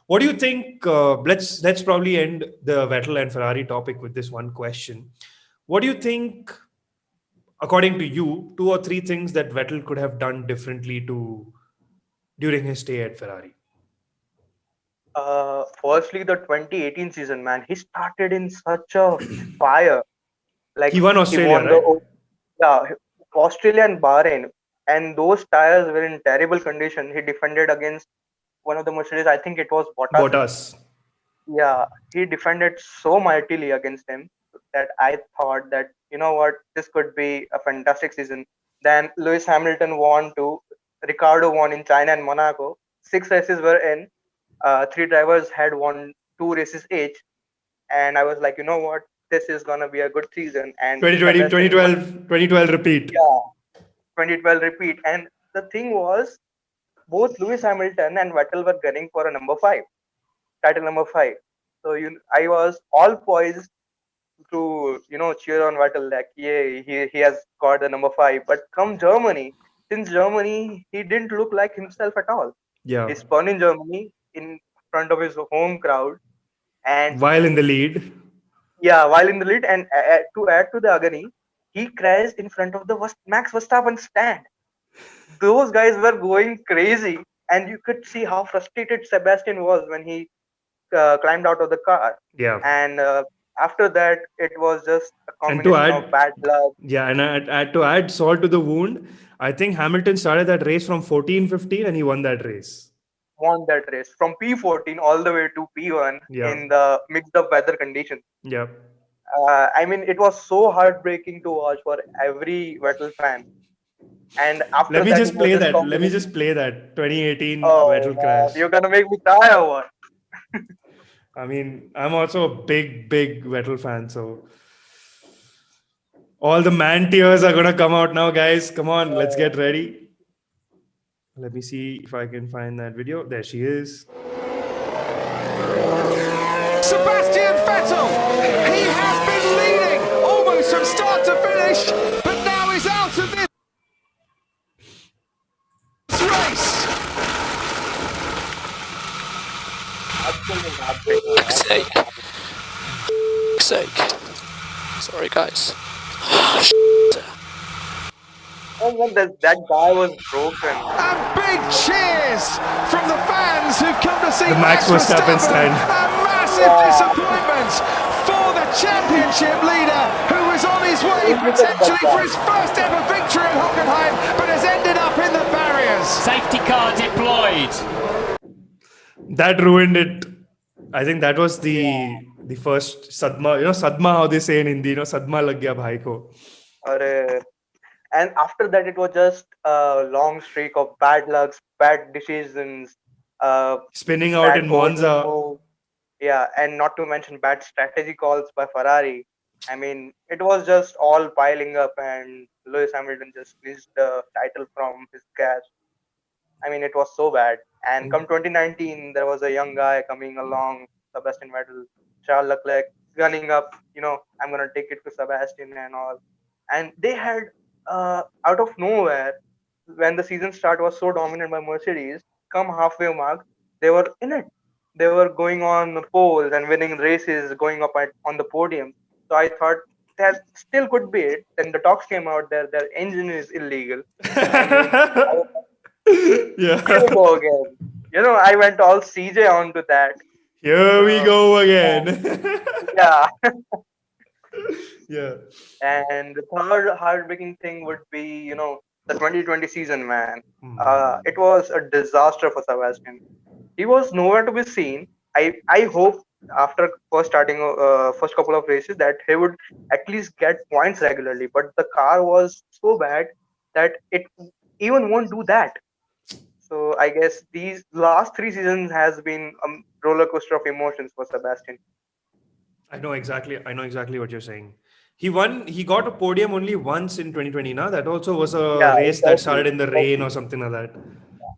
What do you think? Let's probably end the Vettel and Ferrari topic with this one question. What do you think, according to you, two or three things that Vettel could have done differently to during his stay at Ferrari? Firstly, the 2018 season, man, he started in such a fire. He Like won he Australia, won the right? yeah, Australia and Bahrain, and those tires were in terrible condition. He defended against one of the Mercedes. I think it was Bottas. Bottas. Yeah, he defended so mightily against him that I thought that what, this could be a fantastic season. Then Lewis Hamilton won two, Ricardo won in China and Monaco. 6 races were in. Three drivers had won 2 races each, and I was like, what, this is gonna be a good season. And 2020, Sebastian, 2012 repeat. yeah, 2012 repeat. And the thing was, both Lewis Hamilton and Vettel were gunning for a number five, title number five. So I was all poised to cheer on Vettel, like, yeah, he has got the number five. But come Germany, since Germany, he didn't look like himself at all. Yeah. He spun in Germany in front of his home crowd, and While in the lead. yeah, while in the lead, and to add to the agony, he crashed in front of the Max Verstappen stand. Those guys were going crazy, and you could see how frustrated Sebastian was when he climbed out of the car. Yeah. And after that, it was just a And to combination of add, bad luck. yeah, and to add salt to the wound, I think Hamilton started that race from 14, 15, and he won that race. Won that race from P14 all the way to P1 Yeah. in the mixed up weather conditions. Yeah. I mean, it was so heartbreaking to watch for every Vettel fan. And after Let me that, just it was play just that. Let me combination. just play that 2018 Oh Vettel man, crash. you're gonna make me cry or what? I mean, I'm also a big Vettel fan, so all the man tears are gonna come out now, guys. Come on, let's get ready. Let me see if I can find that video. There she is. Sebastian Vettel, he has been leading almost from start to finish, but now he's out of this race. Sake. Sorry, guys. And when that guy was broken. And big cheers from the fans who've come to see The Max Verstappen stand. A massive disappointment for the championship leader, who was on his way potentially for his first ever victory at Hockenheim, but has ended up in the barriers. Safety car deployed. That ruined it. I think that was the The first Sadma, Sadma, how they say in Hindi, Sadma lag gaya bhai ko. Or, and after that, it was just a long streak of bad lucks, bad decisions, uh, Spinning out bad in overtake Monza. move. Yeah, and not to mention bad strategy calls by Ferrari. I mean, it was just all piling up, and Lewis Hamilton just missed the title from his grasp. I mean, it was so bad. And come 2019, there was a young guy coming along, Sebastian Vettel, Charles Leclerc, gunning up. I'm gonna take it to Sebastian and all. And they had, out of nowhere, when the season start was so dominant by Mercedes, come halfway mark, they were in it. They were going on the poles and winning races, going up on the podium. So I thought that still could be it. Then the talks came out there, their engine is illegal. I mean, here we Yeah. go again. I went all CJ onto that. Here we So go yeah, again. yeah. Yeah. And the third heartbreaking thing would be, the 2020 season, man. It was a disaster for Sebastian. He was nowhere to be seen. I hope after first couple of races that he would at least get points regularly. But the car was so bad that it even won't do that. So I guess these last three seasons has been a roller coaster of emotions for Sebastian. I know exactly what you're saying. He got a podium only once in 2020, na? That also was a Yeah, race that exactly, started in the rain or exactly. something like that.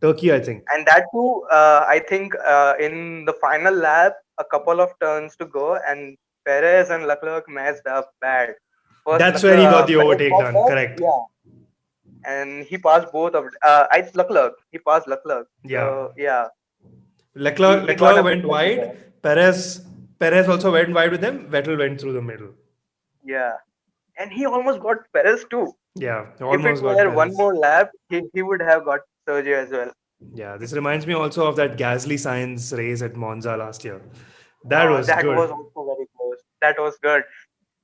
Turkey, I think. And that too, I think in the final lap, a couple of turns to go, and Perez and Leclerc messed up bad. First, That's where he got the Perez overtake passed done. first, Correct. yeah, and he passed both of. I Leclerc, he passed Leclerc. Yeah. So yeah, Leclerc, he got Leclerc a bit went lucky there. wide. Perez also went wide with them. Vettel went through the middle. Yeah, and he almost got Perez too. Yeah, If it almost got were one Perez. more lap, he would have got Sergio as well. Yeah, this reminds me also of that Gasly Sainz race at Monza last year. That was That was good. also very close. That was good.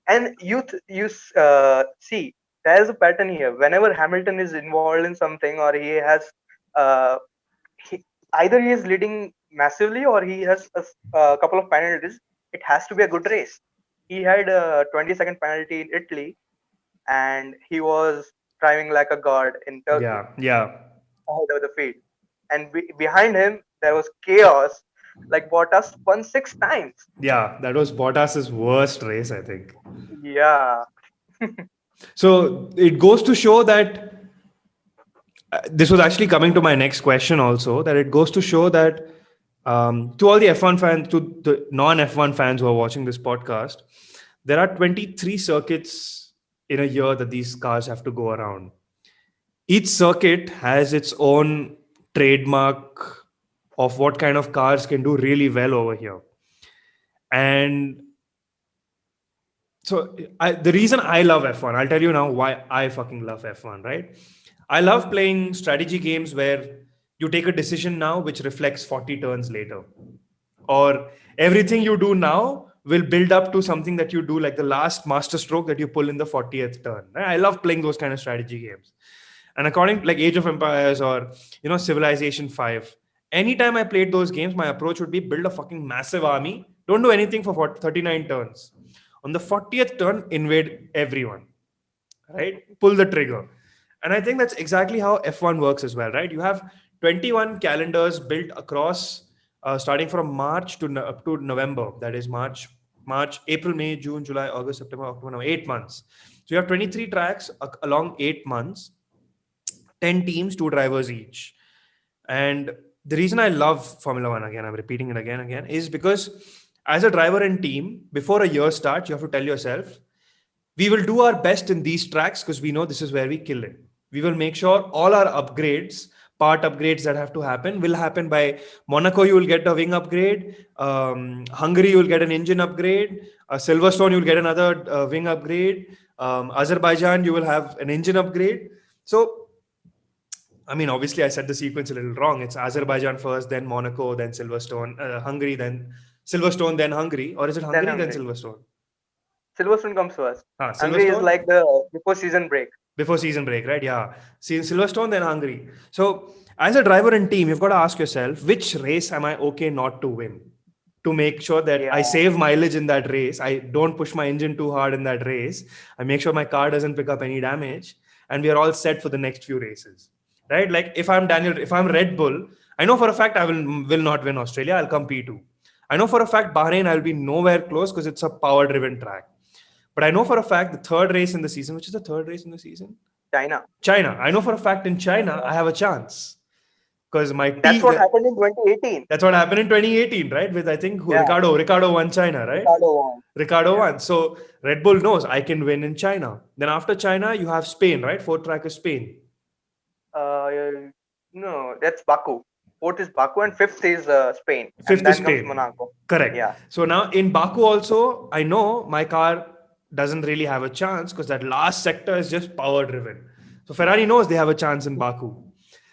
And see, there's a pattern here. Whenever Hamilton is involved in something, or he has, uh, he, either he is leading massively or he has a couple of penalties. It has to be a good race. He had a 20-second penalty in Italy, and he was driving like a god in Turkey Yeah, yeah, ahead of the field. And behind him there was chaos. Like Bottas spun six times. yeah. That was Bottas's worst race, I think. Yeah, So it goes to show that this was actually coming to my next question also, that it goes to show that to all the F1 fans, to the non F1 fans who are watching this podcast, there are 23 circuits in a year that these cars have to go around. Each circuit has its own trademark of what kind of cars can do really well over here. And so the reason I love F1, I'll tell you now why I fucking love F1, right? I love playing strategy games where you take a decision now which reflects 40 turns later. Or everything you do now will build up to something that you do, like the last master stroke that you pull in the 40th turn. Right? I love playing those kind of strategy games. And according to like Age of Empires or Civilization 5, anytime I played those games, my approach would be build a fucking massive army, don't do anything for 39 turns. On the 40th turn, invade everyone, right? Pull the trigger. And I think that's exactly how F1 works as well, right? You have 21 calendars built across, starting from March to up to November. That is March, April, May, June, July, August, September, October, November, 8 months. So you have 23 tracks along 8 months, 10 teams, two drivers each. And the reason I love Formula One, again, I'm repeating it again, is because as a driver and team, before a year starts, you have to tell yourself, we will do our best in these tracks because we know this is where we kill it. We will make sure all our part upgrades that have to happen will happen by Monaco. You will get a wing upgrade. Hungary, you will get an engine upgrade. Silverstone, you will get another wing upgrade. Azerbaijan, you will have an engine upgrade. So, I mean, obviously, I said the sequence a little wrong. It's Azerbaijan first, then Monaco, then Silverstone, Hungary, then Silverstone, then Hungary, or is it then Hungary, then Hungary. Silverstone? Silverstone comes first. Hungary is Silverstone like the before season break. before season break, right? Yeah. See, Silverstone, then Hungary. So, as a driver and team, you've got to ask yourself, which race am I okay not to win? to make sure that I save mileage in that race. I don't push my engine too hard in that race. I make sure my car doesn't pick up any damage, and we are all set for the next few races, right? Like if I'm Red Bull, I know for a fact I will not win Australia. I'll come P2. I know for a fact Bahrain I'll be nowhere close because it's a power-driven track. But I know for a fact the third race in the season, which is the third race in the season, China. China. I know for a fact in China I have a chance because my That's team. what happened in 2018. That's what happened in 2018, right? With I think Yeah. Ricardo won China, right? Ricardo won. So Red Bull knows I can win in China. Then after China, you have Spain, right? Fourth track is Spain. No, that's Baku. Fourth is Baku and fifth is Spain. Fifth and then is Spain. comes Monaco. Correct. Yeah. So now in Baku also, I know my car doesn't really have a chance because that last sector is just power driven. So Ferrari knows they have a chance in Baku.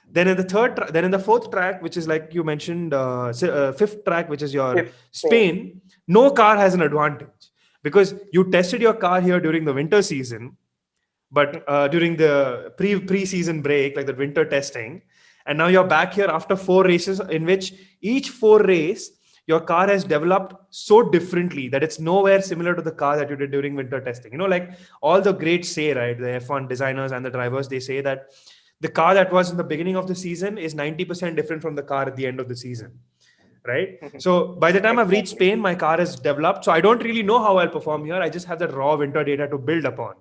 Then in the fourth track, which is like you mentioned, fifth track, which is your Spain, no car has an advantage because you tested your car here during the winter season, but during the pre-season break, like the winter testing, and now you're back here after 4 races, in which each 4 race your car has developed so differently that it's nowhere similar to the car that you did during winter testing. You know, like all the greats say, right? The F1 designers and the drivers, they say that the car that was in the beginning of the season is 90% different from the car at the end of the season, right? So by the time I've reached Spain, my car is developed. So I don't really know how I'll perform here. I just have that raw winter data to build upon,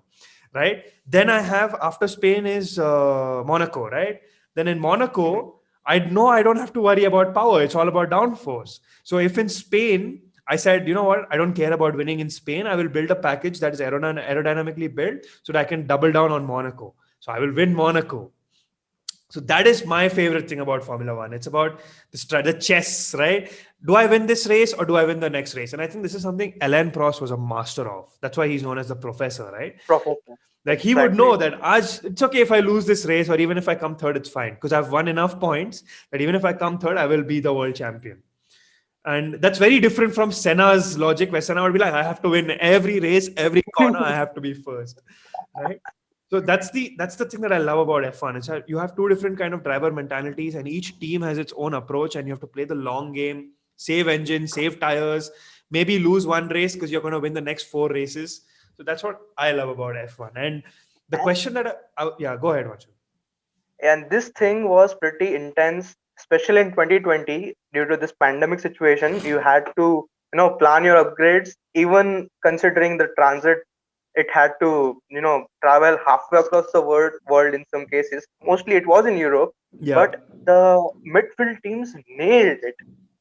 right? Then I have, after Spain is Monaco, right? Then in Monaco, I know I don't have to worry about power. It's all about downforce. So if in Spain, I said, you know what, I don't care about winning in Spain. I will build a package that is aerodynamically built so that I can double down on Monaco. So I will win Monaco. So that is my favorite thing about Formula One. It's about the chess, right? Do I win this race or do I win the next race? And I think this is something Alain Prost was a master of. That's why he's known as the professor, right? Professor. Like he would know that it's okay if I lose this race or even if I come third, it's fine because I've won enough points that even if I come third, I will be the world champion. And that's very different from Senna's logic, where Senna would be like, I have to win every race, every corner, I have to be first, right? So that's the thing that I love about F1. It's that you have two different kind of driver mentalities, and each team has its own approach, and you have to play the long game, save engine, save tires, maybe lose one race because you're going to win the next 4 races. So that's what I love about F1. And the question that go ahead, Vanshil. And this thing was pretty intense, especially in 2020 due to this pandemic situation. You had to, plan your upgrades, even considering the transit. It had to, travel halfway across the world in some cases. Mostly it was in Europe, but the midfield teams nailed it.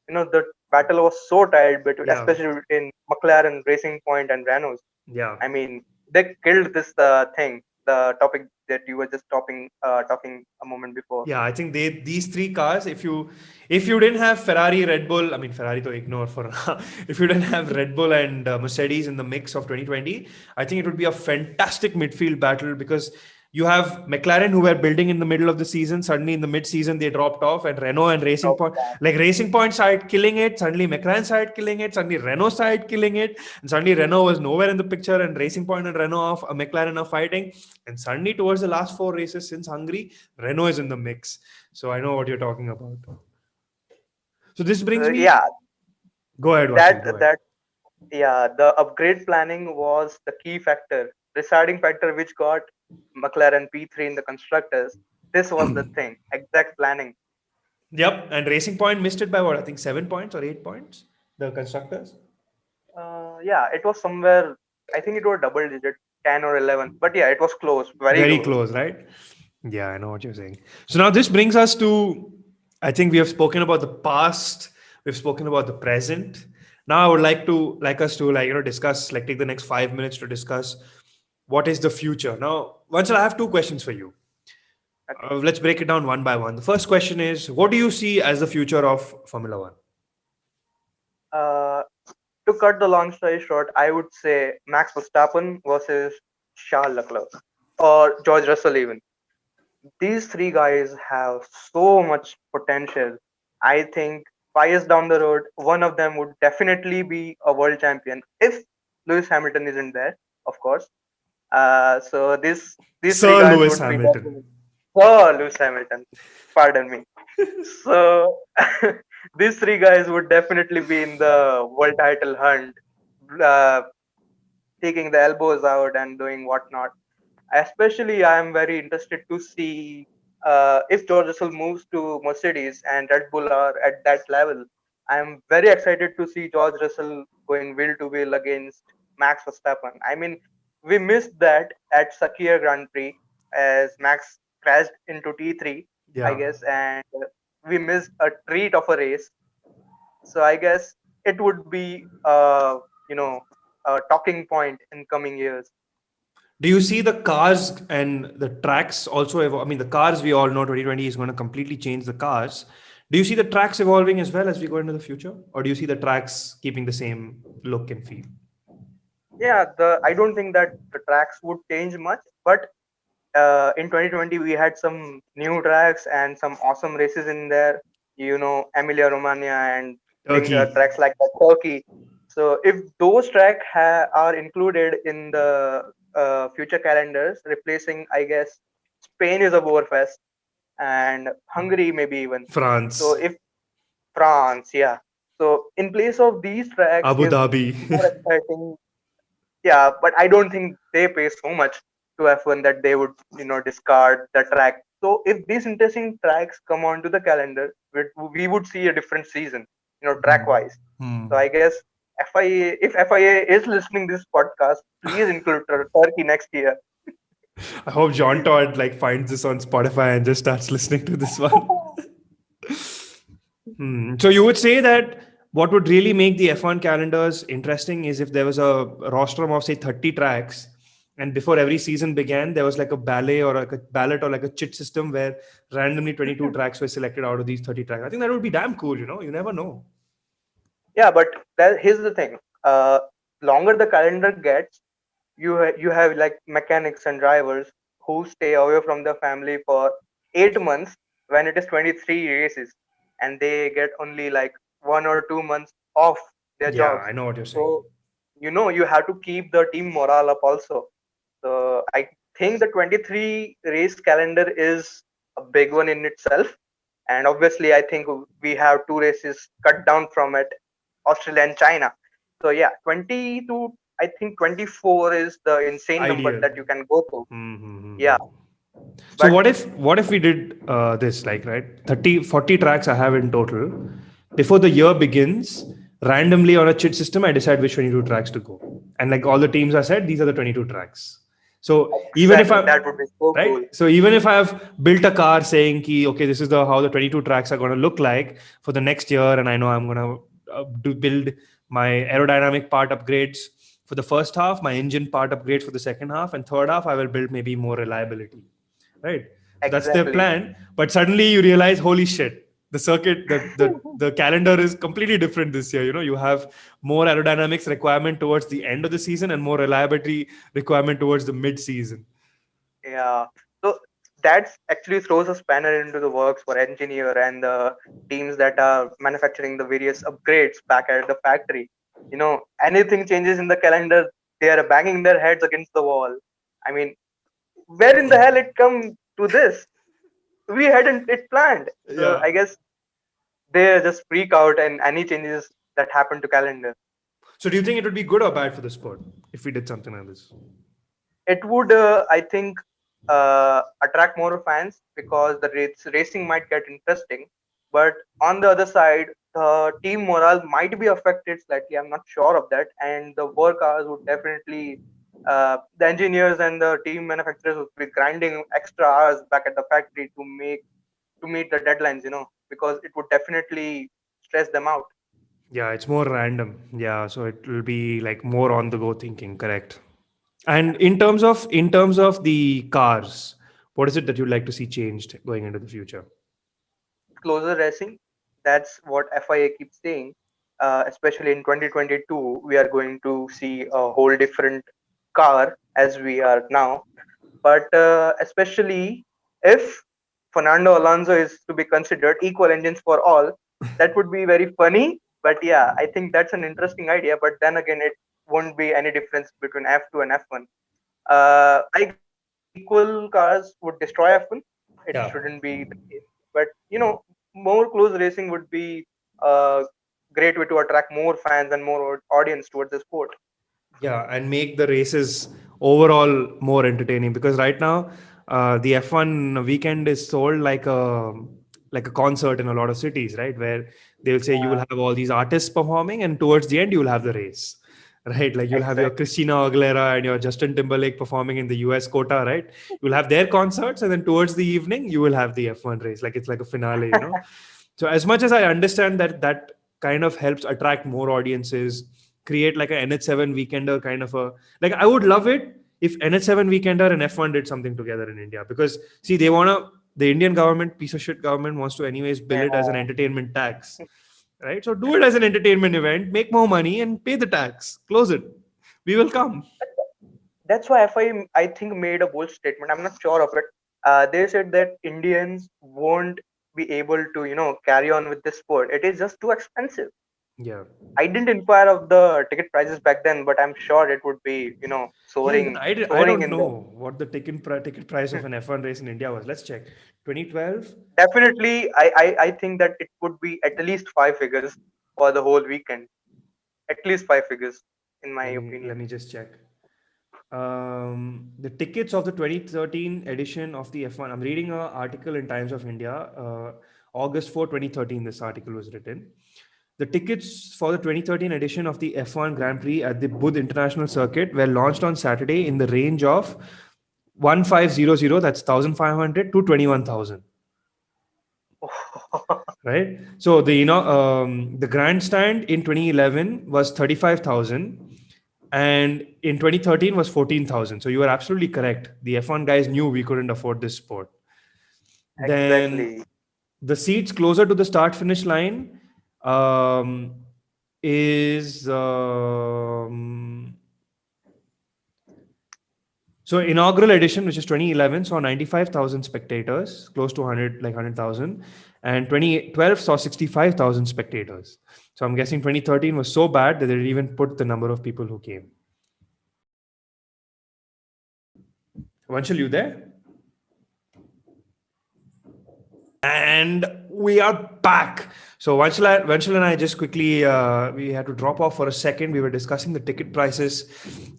The battle was so tight, especially in McLaren, Racing Point, and Renault. Yeah. I mean, they killed this thing, the topic that you were just talking a moment before. Yeah, I think these 3 cars, if you didn't have Ferrari, Red Bull, I mean Ferrari to ignore for now. If you didn't have Red Bull and Mercedes in the mix of 2020, I think it would be a fantastic midfield battle because you have McLaren who were building in the middle of the season. Suddenly in the mid-season, they dropped off, and Renault and Racing Point, Racing Point started killing it. Suddenly McLaren started killing it. Suddenly Renault started killing it. And suddenly Renault was nowhere in the picture, and Racing Point and McLaren are fighting. And suddenly towards the last 4 races since Hungary, Renault is in the mix. So I know what you're talking about. So this brings me... Yeah. Go ahead, Vanshil, the upgrade planning was the key factor, deciding factor, which got McLaren P3 in the constructors. This was the thing, exact planning. Yep, and Racing Point missed it by what? I think 7 points or 8 points, the constructors. It was somewhere, I think it was double digit, 10 or 11. But yeah, it was close, very close, right? Yeah, I know what you're saying. So now this brings us to, I think we have spoken about the past, we've spoken about the present. Now I would like us to discuss, take the next 5 minutes to discuss what is the future. Now, Vanshil, I have 2 questions for you. Okay. Let's break it down one by one. The first question is, what do you see as the future of Formula One? To cut the long story short, I would say Max Verstappen versus Charles Leclerc or George Russell even. These 3 guys have so much potential. I think 5 years down the road, one of them would definitely be a world champion if Lewis Hamilton isn't there, of course. So these Sir 3 guys Lewis would Hamilton. be Sir Lewis Hamilton. Pardon me. So These three guys would definitely be in the world title hunt, uh, taking the elbows out and doing whatnot. Especially, I am very interested to see if George Russell moves to Mercedes and Red Bull are at that level. I am very excited to see George Russell going wheel to wheel against Max Verstappen. I mean, we missed that at Sakir Grand Prix as Max crashed into T3, I Yeah. guess, and we missed a treat of a race. So I guess it would be, you know, a talking point in coming years. Do you see the cars and the tracks also I mean, the cars, we all know 2020 is going to completely change the cars. Do you see the tracks evolving as well as we go into the future? Or do you see the tracks keeping the same look and feel? Yeah, the I don't think that the tracks would change much, but in 2020 we had some new tracks and some awesome races in there. Emilia Romagna and Turkey. tracks like that, Turkey. So if those tracks are included in the future calendars, replacing, I guess, Spain is a Overfest and Hungary maybe even. So France. if France, yeah. So in place of these tracks, Abu if Dhabi. more exciting, yeah, but I don't think they pay so much to F1 that they would, discard the track. So if these interesting tracks come onto the calendar, we would see a different season, track wise. So I guess if FIA is listening this podcast, please include Turkey next year. I hope John Todd like finds this on Spotify and just starts listening to this one. So you would say that what would really make the F1 calendars interesting is if there was a rostrum of say 30 tracks, and before every season began, there was like a ballet or like a ballot or like a chit system where randomly 22 tracks were selected out of these 30 tracks. I think that would be damn cool. You never know. Yeah, but here's the thing. Longer the calendar gets, you have like mechanics and drivers who stay away from their family for 8 months when it is 23 races, and they get only like 1 or 2 months off their Yeah, jobs. I know what you're saying. So you have to keep the team morale up also. So I think the 23 race calendar is a big one in itself, and obviously I think we have two races cut down from it, Australia and China. So yeah, 20 to I think 24 is the insane number Ideal. that you can go to. Yeah, Mm-hmm. So but what if we did this like right 30 40 tracks I have in total before the year begins, randomly on a chit system I decide which 22 tracks to go, and like all the teams are said these are the 22 tracks. So even if exactly, I that would be so right, cool. so even if I've built a car saying ki, okay, this is the how the 22 tracks are going to look like for the next year, and I know I'm going to build my aerodynamic part upgrades for the first half, my engine part upgrades for the second half, and third half I will build maybe more reliability, right? So that's their Exactly. plan. But suddenly you realize, holy shit, the circuit, the calendar is completely different this year. You have more aerodynamics requirement towards the end of the season and more reliability requirement towards the mid season. Yeah. So that's actually throws a spanner into the works for engineer and the teams that are manufacturing the various upgrades back at the factory. Anything changes in the calendar, they are banging their heads against the wall. I mean, where in the hell it come to this? We hadn't it planned. So Yeah. I guess they just freak out and any changes that happen to calendar. So do you think it would be good or bad for the sport if we did something like this? It would, I think, attract more fans because the racing might get interesting. But on the other side, the team morale might be affected slightly. I'm not sure of that, and the work hours would definitely. The engineers and the team manufacturers would be grinding extra hours back at the factory to meet the deadlines. Because it would definitely stress them out. Yeah, it's more random. Yeah, so it will be like more on the go thinking, correct. And in terms of the cars, what is it that you'd like to see changed going into the future? Closer racing. That's what FIA keeps saying. Especially in 2022, we are going to see a whole different car as we are now. But especially if Fernando Alonso is to be considered equal engines for all, that would be very funny. But yeah, I think that's an interesting idea. But then again, it won't be any difference between F2 and F1. I guess equal cars would destroy F1. It Yeah. shouldn't be the case. But more close racing would be a great way to attract more fans and more audience towards the sport. Yeah, and make the races overall more entertaining, because right now the F1 weekend is sold like a concert in a lot of cities, right? Where they'll say you will Yeah, have all these artists performing, and towards the end you will have the race, right? Like you'll have your exactly. Christina Aguilera and your Justin Timberlake performing in the US quota, right? You'll have their concerts, and then towards the evening you will have the F1 race. Like it's like a finale, you know. So as much as I understand that that kind of helps attract more audiences, create like a NH7 weekender kind of a, like I would love it if NH7 weekender and F1 did something together in India, because see they want to, the Indian government, piece of shit government, wants to anyways bill it as an Yeah. entertainment tax, right? So do it as an entertainment event, make more money and pay the tax, close it, we will come. That's why I think made a bold statement. I'm not sure of it. They said that Indians won't be able to, carry on with this sport. It is just too expensive. Yeah. I didn't inquire of the ticket prices back then, but I'm sure it would be, Yeah, even soaring, I soaring don't in the. know what the ticket price of an F1 race in India was. Let's check. 2012. Definitely, I think that it would be at least five figures for the whole weekend. At least five figures, in my Let opinion. me just check. The tickets of the 2013 edition of the F1. I'm reading an article in Times of India, August 4, 2013. This article was written. The tickets for the 2013 edition of the F1 Grand Prix at the Budh International Circuit were launched on Saturday in the range of 1500, that's 1500 to 21,000. Right. So the grandstand in 2011 was 35,000, and in 2013 was 14,000. So you are absolutely correct. The F1 guys knew we couldn't afford this sport. Then Exactly. the seats closer to the start finish line um, is so inaugural edition, which is 2011, saw 95,000 spectators, close to 100, like 100,000, and 2012 saw 65,000 spectators. So I'm guessing 2013 was so bad that they didn't even put the number of people who came. Vanshil, you there? And we are back. So Vanshil and I just quickly, we had to drop off for a second. We were discussing the ticket prices.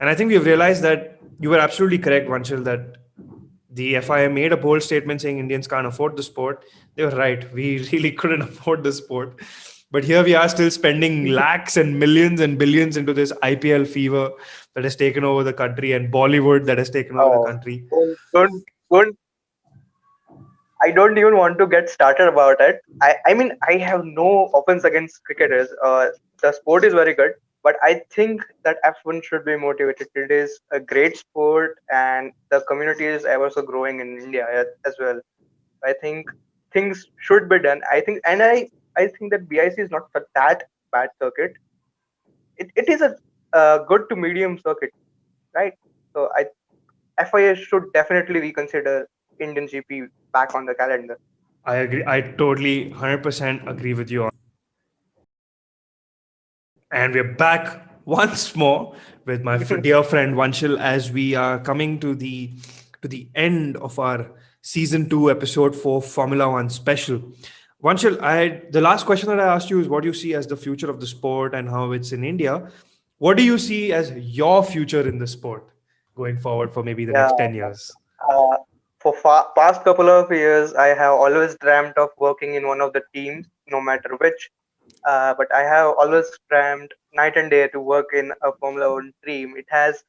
And I think we've realized that you were absolutely correct, Vanshil, that the FIA made a bold statement saying Indians can't afford the sport. They were right. We really couldn't afford the sport. But here we are still spending lakhs and millions and billions into this IPL fever that has taken over the country, and Bollywood that has taken over the Oh, country. don't I don't even want to get started about it. I mean, I have no offense against cricketers. The sport is very good, but I think that F1 should be motivated. It is a great sport, and the community is ever so growing in India as well. I think things should be done. I think that BIC is not that bad circuit. It is a good to medium circuit, right? So FIA should definitely reconsider Indian GP back on the calendar. I agree. I totally 100% agree with you. And we're back once more with my dear friend Vanshil, as we are coming to the end of our season 2 episode 4 Formula 1 special. Vanshil, the last question that I asked you is what do you see as the future of the sport and how it's in India. What do you see as your future in the sport going forward for maybe the Yeah. next 10 years? Uh, for past couple of years, I have always dreamt of working in one of the teams, no matter which. But I have always dreamt night and day to work in a Formula One team. It has,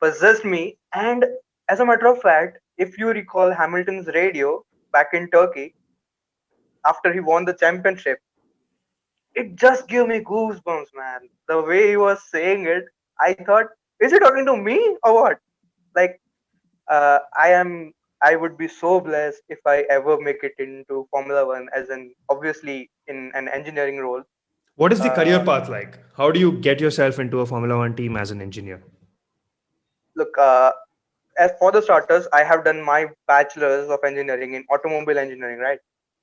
possessed me. And as a matter of fact, if you recall Hamilton's radio back in Turkey after he won the championship, it just gave me goosebumps, man. The way he was saying it, I thought, is he talking to me or what? Like, uh, I am I would be so blessed if I ever make it into Formula One as an obviously in an engineering role. What is the career Uh, path like? How do you get yourself into a Formula 1 team as an engineer? look, as for the starters, I have done my bachelor's of engineering in automobile engineering, right?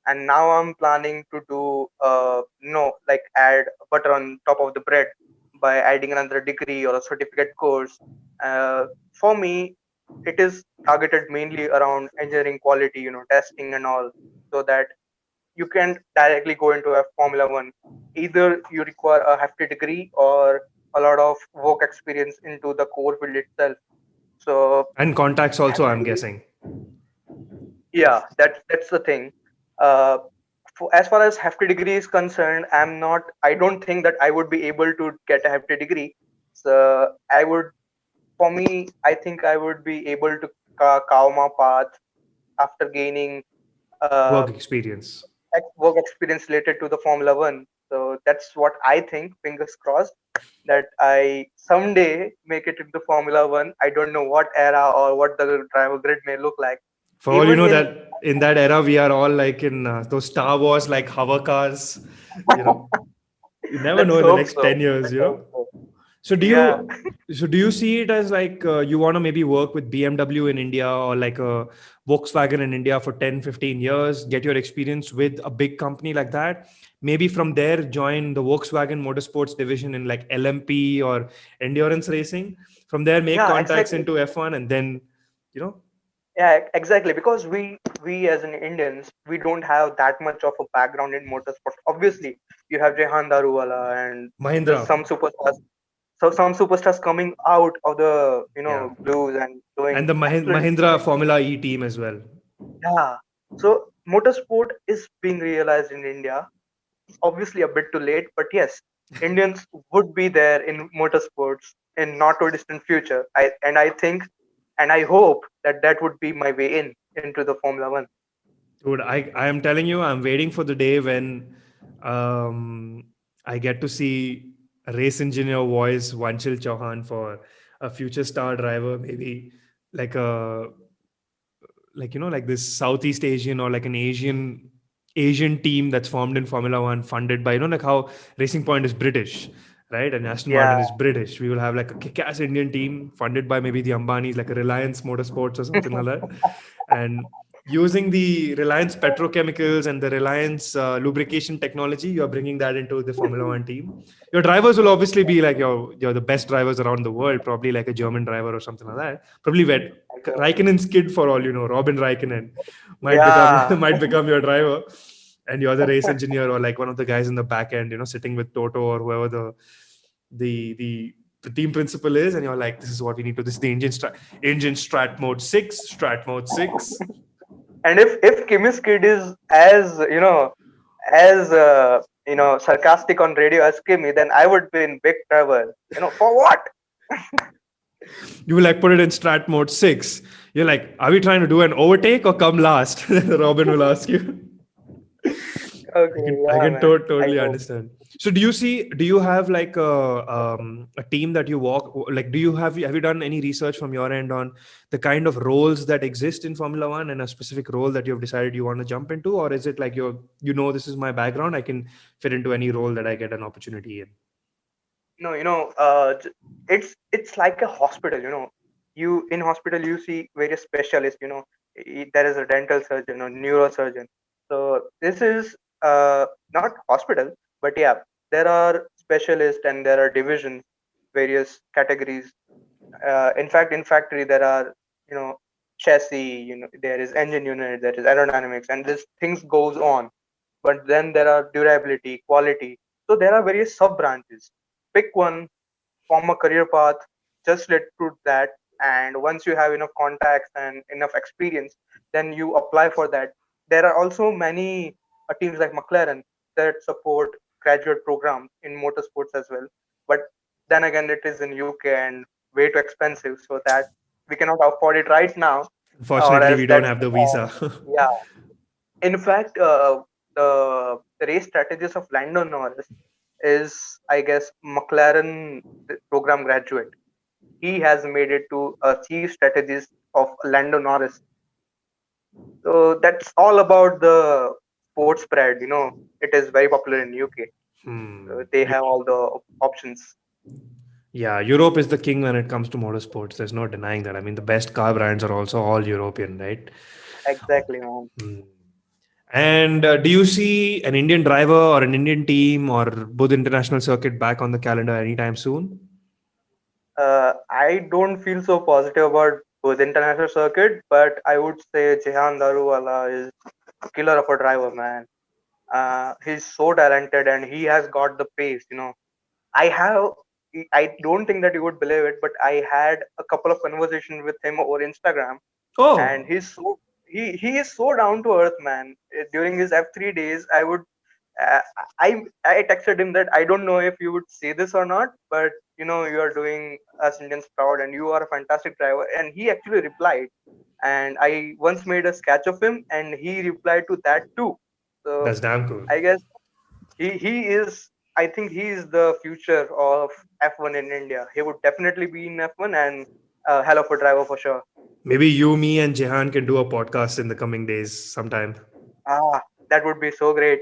And now I'm planning to do, like add butter on top of the bread by adding another degree or a certificate course. For me, it is targeted mainly around engineering quality, testing and all, so that you can't directly go into a Formula One. Either you require a hefty degree or a lot of work experience into the core field itself. So And contacts also, I'm hefty, guessing. yeah, that's the thing. Uh, as far as hefty degree is concerned, I don't think that I would be able to get a hefty degree. So for me, I think I would be able to carve my path after gaining uh, Work experience. work experience related to the Formula One. So that's what I think. Fingers crossed that I someday make it into Formula One. I don't know what era or what the driver grid may look like. For all you Even know, in that in that era, we are all like in those Star Wars, like hover cars. You know, you never let's know in the hope next so. 10 years. Let's You hope know. so. So Yeah. do you see it as like you want to maybe work with BMW in India or like a Volkswagen in India for 10, 15 years, get your experience with a big company like that? Maybe from there join the Volkswagen Motorsports division in like LMP or endurance racing. From there make Yeah, contacts exactly. into F1 and then, you know, Yeah, exactly. Because we as an Indians, we don't have that much of a background in motorsports. Obviously, you have Jehan Daruwala and there's Mahindra. some superstars. So some superstars coming out of the Yeah. blues and And doing the excellent. Mahindra Formula E team as well. Yeah. So motorsport is being realized in India. Obviously a bit too late, but yes, Indians would be there in motorsports in not too distant future. I think and I hope that that would be my way into the Formula One. Dude, I am telling you, I'm waiting for the day when I get to see a race engineer voice Vanshil Chauhan for a future star driver, maybe like a like this Southeast Asian or like an Asian team that's formed in Formula One, funded by like how Racing Point is British, right? And Aston Yeah, Martin is British. We will have like a kick-ass Indian team funded by maybe the Ambanis, like a Reliance Motorsports or something like that, and using the Reliance petrochemicals and the Reliance lubrication technology, you're bringing that into the Formula One team. Your drivers will obviously be like you're the best drivers around the world, probably like a German driver or something like that. Probably exactly. Raikkonen's kid for all you know. Robin Raikkonen might become Yeah, might become your driver, and you're the race engineer or like one of the guys in the back end, sitting with Toto or whoever the the the team principal is, and you're like, this is what we need to. This is the engine strat mode 6, strat mode 6. and if Kimmy's kid is as as sarcastic on radio as Kimmy, then I would be in big trouble. For what? You will like put it in strat mode 6. You're like, are we trying to do an overtake or come last? Robin will ask you. I Okay, can I yeah, can man. I totally hope. understand. So do you have like a team that you walk, like do you have you done any research from your end on the kind of roles that exist in Formula One and a specific role that you've decided you want to jump into, or is it like this is my background, I can fit into any role that I get an opportunity in? No, it's like a hospital. You in hospital you see various specialists. There is a dental surgeon or neurosurgeon. So this is not hospital, but yeah, there are specialists and there are divisions, various categories. In fact, in factory there are you know chassis. There is engine unit, there is aerodynamics, and this things goes on. But then there are durability, quality. So there are various sub branches. Pick one, form a career path, just let through that. And once you have enough contacts and enough experience, then you apply for that. There are also many teams like McLaren that support graduate programs in motorsports as well. But then again, it is in UK and way too expensive, so that we cannot afford it right now, or Unfortunately, else we don't that have the visa. yeah. In fact, the race strategist of Lando Norris is, I guess, McLaren program graduate. He has made it to a chief strategist of Lando Norris. So that's all about the sports spread. It is very popular in UK. Hmm. So they have all the options. Yeah, Europe is the king when it comes to motorsports. There's no denying that. I mean, the best car brands are also all European, right? Exactly, man. Hmm. And do you see an Indian driver or an Indian team or both international circuit back on the calendar anytime soon? I don't feel so positive about both international circuit, but I would say Jehan Daruwala is a killer of a driver, man. He's so talented and he has got the pace. I have. I don't think that you would believe it, but I had a couple of conversations with him over Instagram, and Oh, he is so down to earth, man. During his F3 days, uh, I texted him that I don't know if you would say this or not, but you are doing us Indians proud, and you are a fantastic driver. And he actually replied, and I once made a sketch of him, and he replied to that too. So that's damn cool. I guess he is. I think he is the future of F1 in India. He would definitely be in F1 and a hell of a driver for sure. Maybe you, me, and Jehan can do a podcast in the coming days sometime. That would be so great.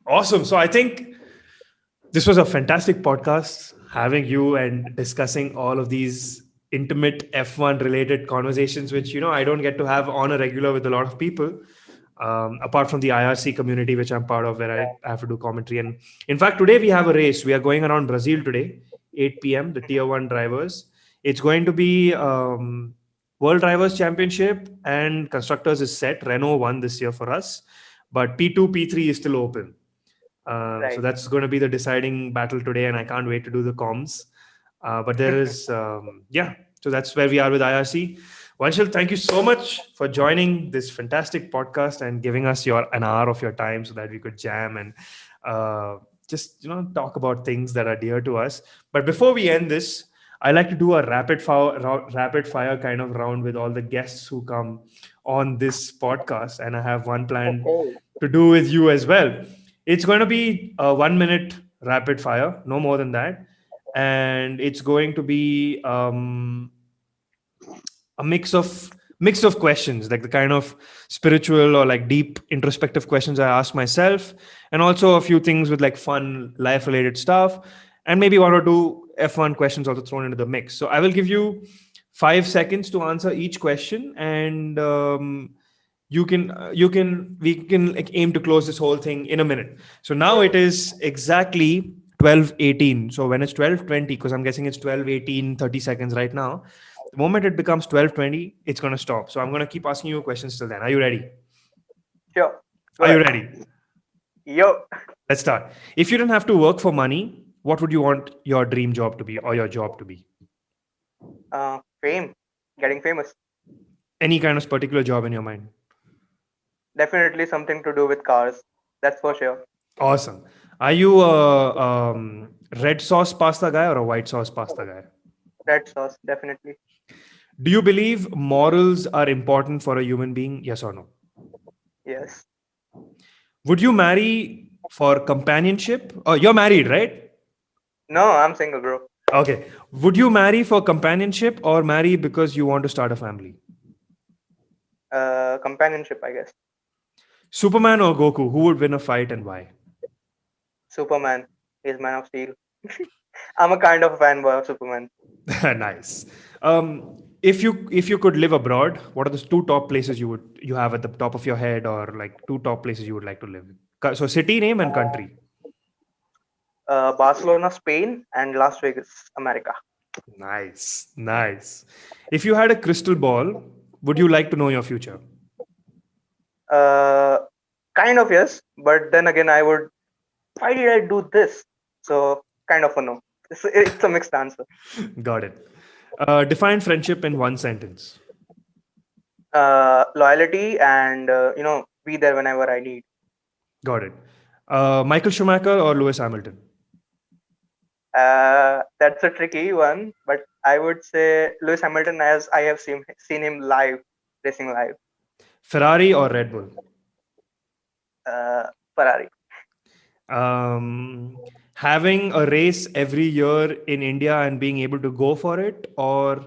Awesome. So I think this was a fantastic podcast, having you and discussing all of these intimate F1 related conversations, which, I don't get to have on a regular with a lot of people, apart from the IRC community, which I'm part of, where I have to do commentary. And in fact, today we have a race. We are going around Brazil today, 8 p.m., the tier one drivers. It's going to be World Drivers Championship, and Constructors is set. Renault won this year for us, but P2, P3 is still open. So Right. that's going to be the deciding battle today, and I can't wait to do the comms. But there is, yeah. So that's where we are with IRC. Vanshil, thank you so much for joining this fantastic podcast and giving us an hour of your time so that we could jam and just talk about things that are dear to us. But before we end this, I like to do a rapid fire kind of round with all the guests who come on this podcast, and I have one planned Okay. to do with you as well. It's going to be a 1 minute rapid fire, no more than that, and it's going to be a mix of questions, like the kind of spiritual or like deep introspective questions I ask myself, and also a few things with like fun life related stuff, and maybe one or two F1 questions also thrown into the mix. So I will give you 5 seconds to answer each question, and we can like aim to close this whole thing in a minute. So now it is exactly 12:18. So when it's 12:20, because I'm guessing it's 12:18, 30 seconds right now, the moment it becomes 12:20, it's going to stop. So I'm going to keep asking you questions till then. Are you ready? Sure. Go Are you ahead. ready? Yo. Let's start. If you didn't have to work for money, what would you want your dream job to be, or your job to be? Fame. Getting famous. Any kind of particular job in your mind? Definitely something to do with cars. That's for sure. Awesome. Are you a red sauce pasta guy or a white sauce pasta guy? Red sauce. Definitely. Do you believe morals are important for a human being? Yes or no? Yes. Would you marry for companionship? Oh, you're married, right? No, I'm single, bro. Okay. Would you marry for companionship or marry because you want to start a family? Companionship, I guess. Superman or Goku? Who would win a fight and why? Superman is Man of Steel. I'm a kind of fanboy of Superman. Nice. If you could live abroad, what are the two top places you have at the top of your head, or like two top places you would like to live in? So city name and country. Barcelona, Spain, and Las Vegas, America. Nice, nice. If you had a crystal ball, would you like to know your future? Uh, Kind of yes, but then again, I would. Why did I do this? So kind of a no. It's a mixed answer. Got it. Define friendship in one sentence. Loyalty and be there whenever I need. Got it. Michael Schumacher or Lewis Hamilton? That's a tricky one, but I would say Lewis Hamilton, as I have seen him live, racing live. Ferrari or Red Bull? Ferrari. Having a race every year in India and being able to go for it, or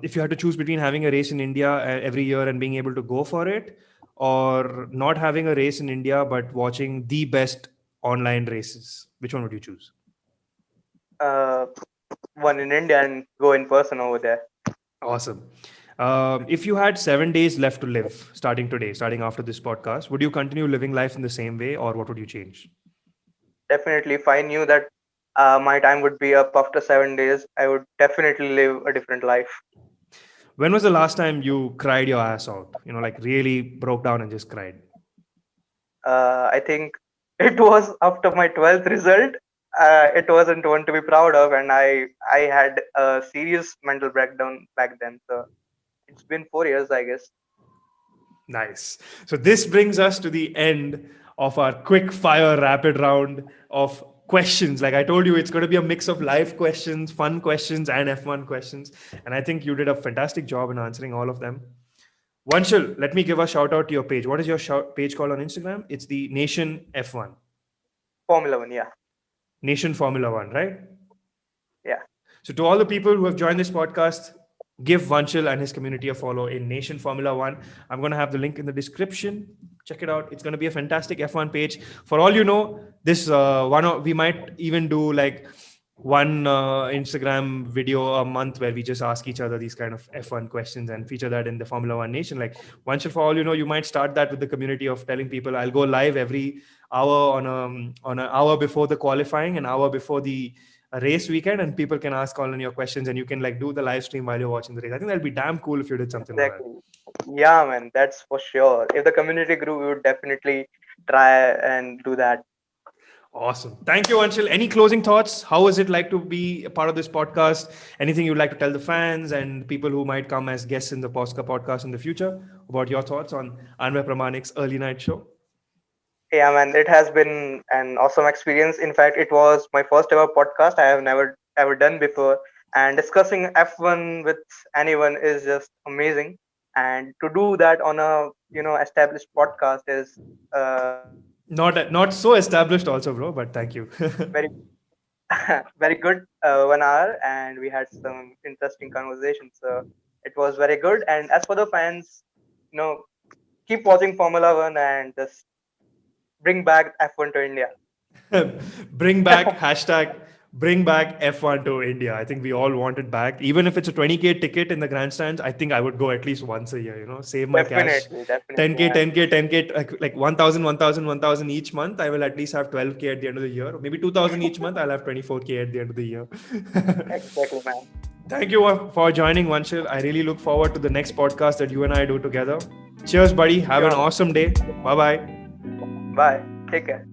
if you had to choose between having a race in India every year and being able to go for it, or not having a race in India but watching the best online races, which one would you choose? One in India and go in person over there. Awesome. If you had 7 days left to live, starting today, starting after this podcast, would you continue living life in the same way, or what would you change? Definitely, if I knew that my time would be up after 7 days, I would definitely live a different life. When was the last time you cried your ass out? Like really broke down and just cried? I think it was after my 12th result. It wasn't one to be proud of, and I had a serious mental breakdown back then. So it's been 4 years, I guess. Nice. So this brings us to the end of our quick fire rapid round of questions. Like I told you, it's going to be a mix of live questions, fun questions, and F1 questions. And I think you did a fantastic job in answering all of them. Vanshil, let me give a shout out to your page. What is your page called on Instagram? It's the Nation F1. Formula One, yeah. Nation Formula One, right? Yeah. So to all the people who have joined this podcast, give Vanshil and his community a follow in Nation Formula One. I'm going to have the link in the description. Check it out. It's going to be a fantastic F1 page. For all you know, this we might even do like one Instagram video a month where we just ask each other these kind of F1 questions and feature that in the Formula One Nation. Like Vanshil, for all you know, you might start that with the community of telling people I'll go live every hour on an hour before the qualifying, an hour before the race weekend, and people can ask all in your questions and you can like do the live stream while you're watching the race. I think that'll be damn cool if you did something like that. Exactly. Yeah, man, that's for sure. If the community grew, we would definitely try and do that. Awesome. Thank you, Vanshil. Any closing thoughts? How is it like to be a part of this podcast? Anything you'd like to tell the fans and people who might come as guests in the podcast in the future about your thoughts on Anway Pramanik's early night show? Yeah, man, it has been an awesome experience. In fact, it was my first ever podcast. I have never ever done before, and discussing F1 with anyone is just amazing. And to do that on a established podcast is Not so established also, bro, but thank you. very very good 1 hour, and we had some interesting conversations. So it was very good. And as for the fans, keep watching Formula One and just bring back F1 to India. Bring back F1 to India. I think we all want it back. Even if it's a 20K ticket in the grandstands, I think I would go at least once a year, save my cash. Definitely. 10K, like 1,000 each month. I will at least have 12K at the end of the year. Or maybe 2,000 each month. I'll have 24K at the end of the year. Exactly, man. Thank you for joining, Vanshil. I really look forward to the next podcast that you and I do together. Cheers, buddy. Have an awesome day. Bye-bye. Bye. Take care.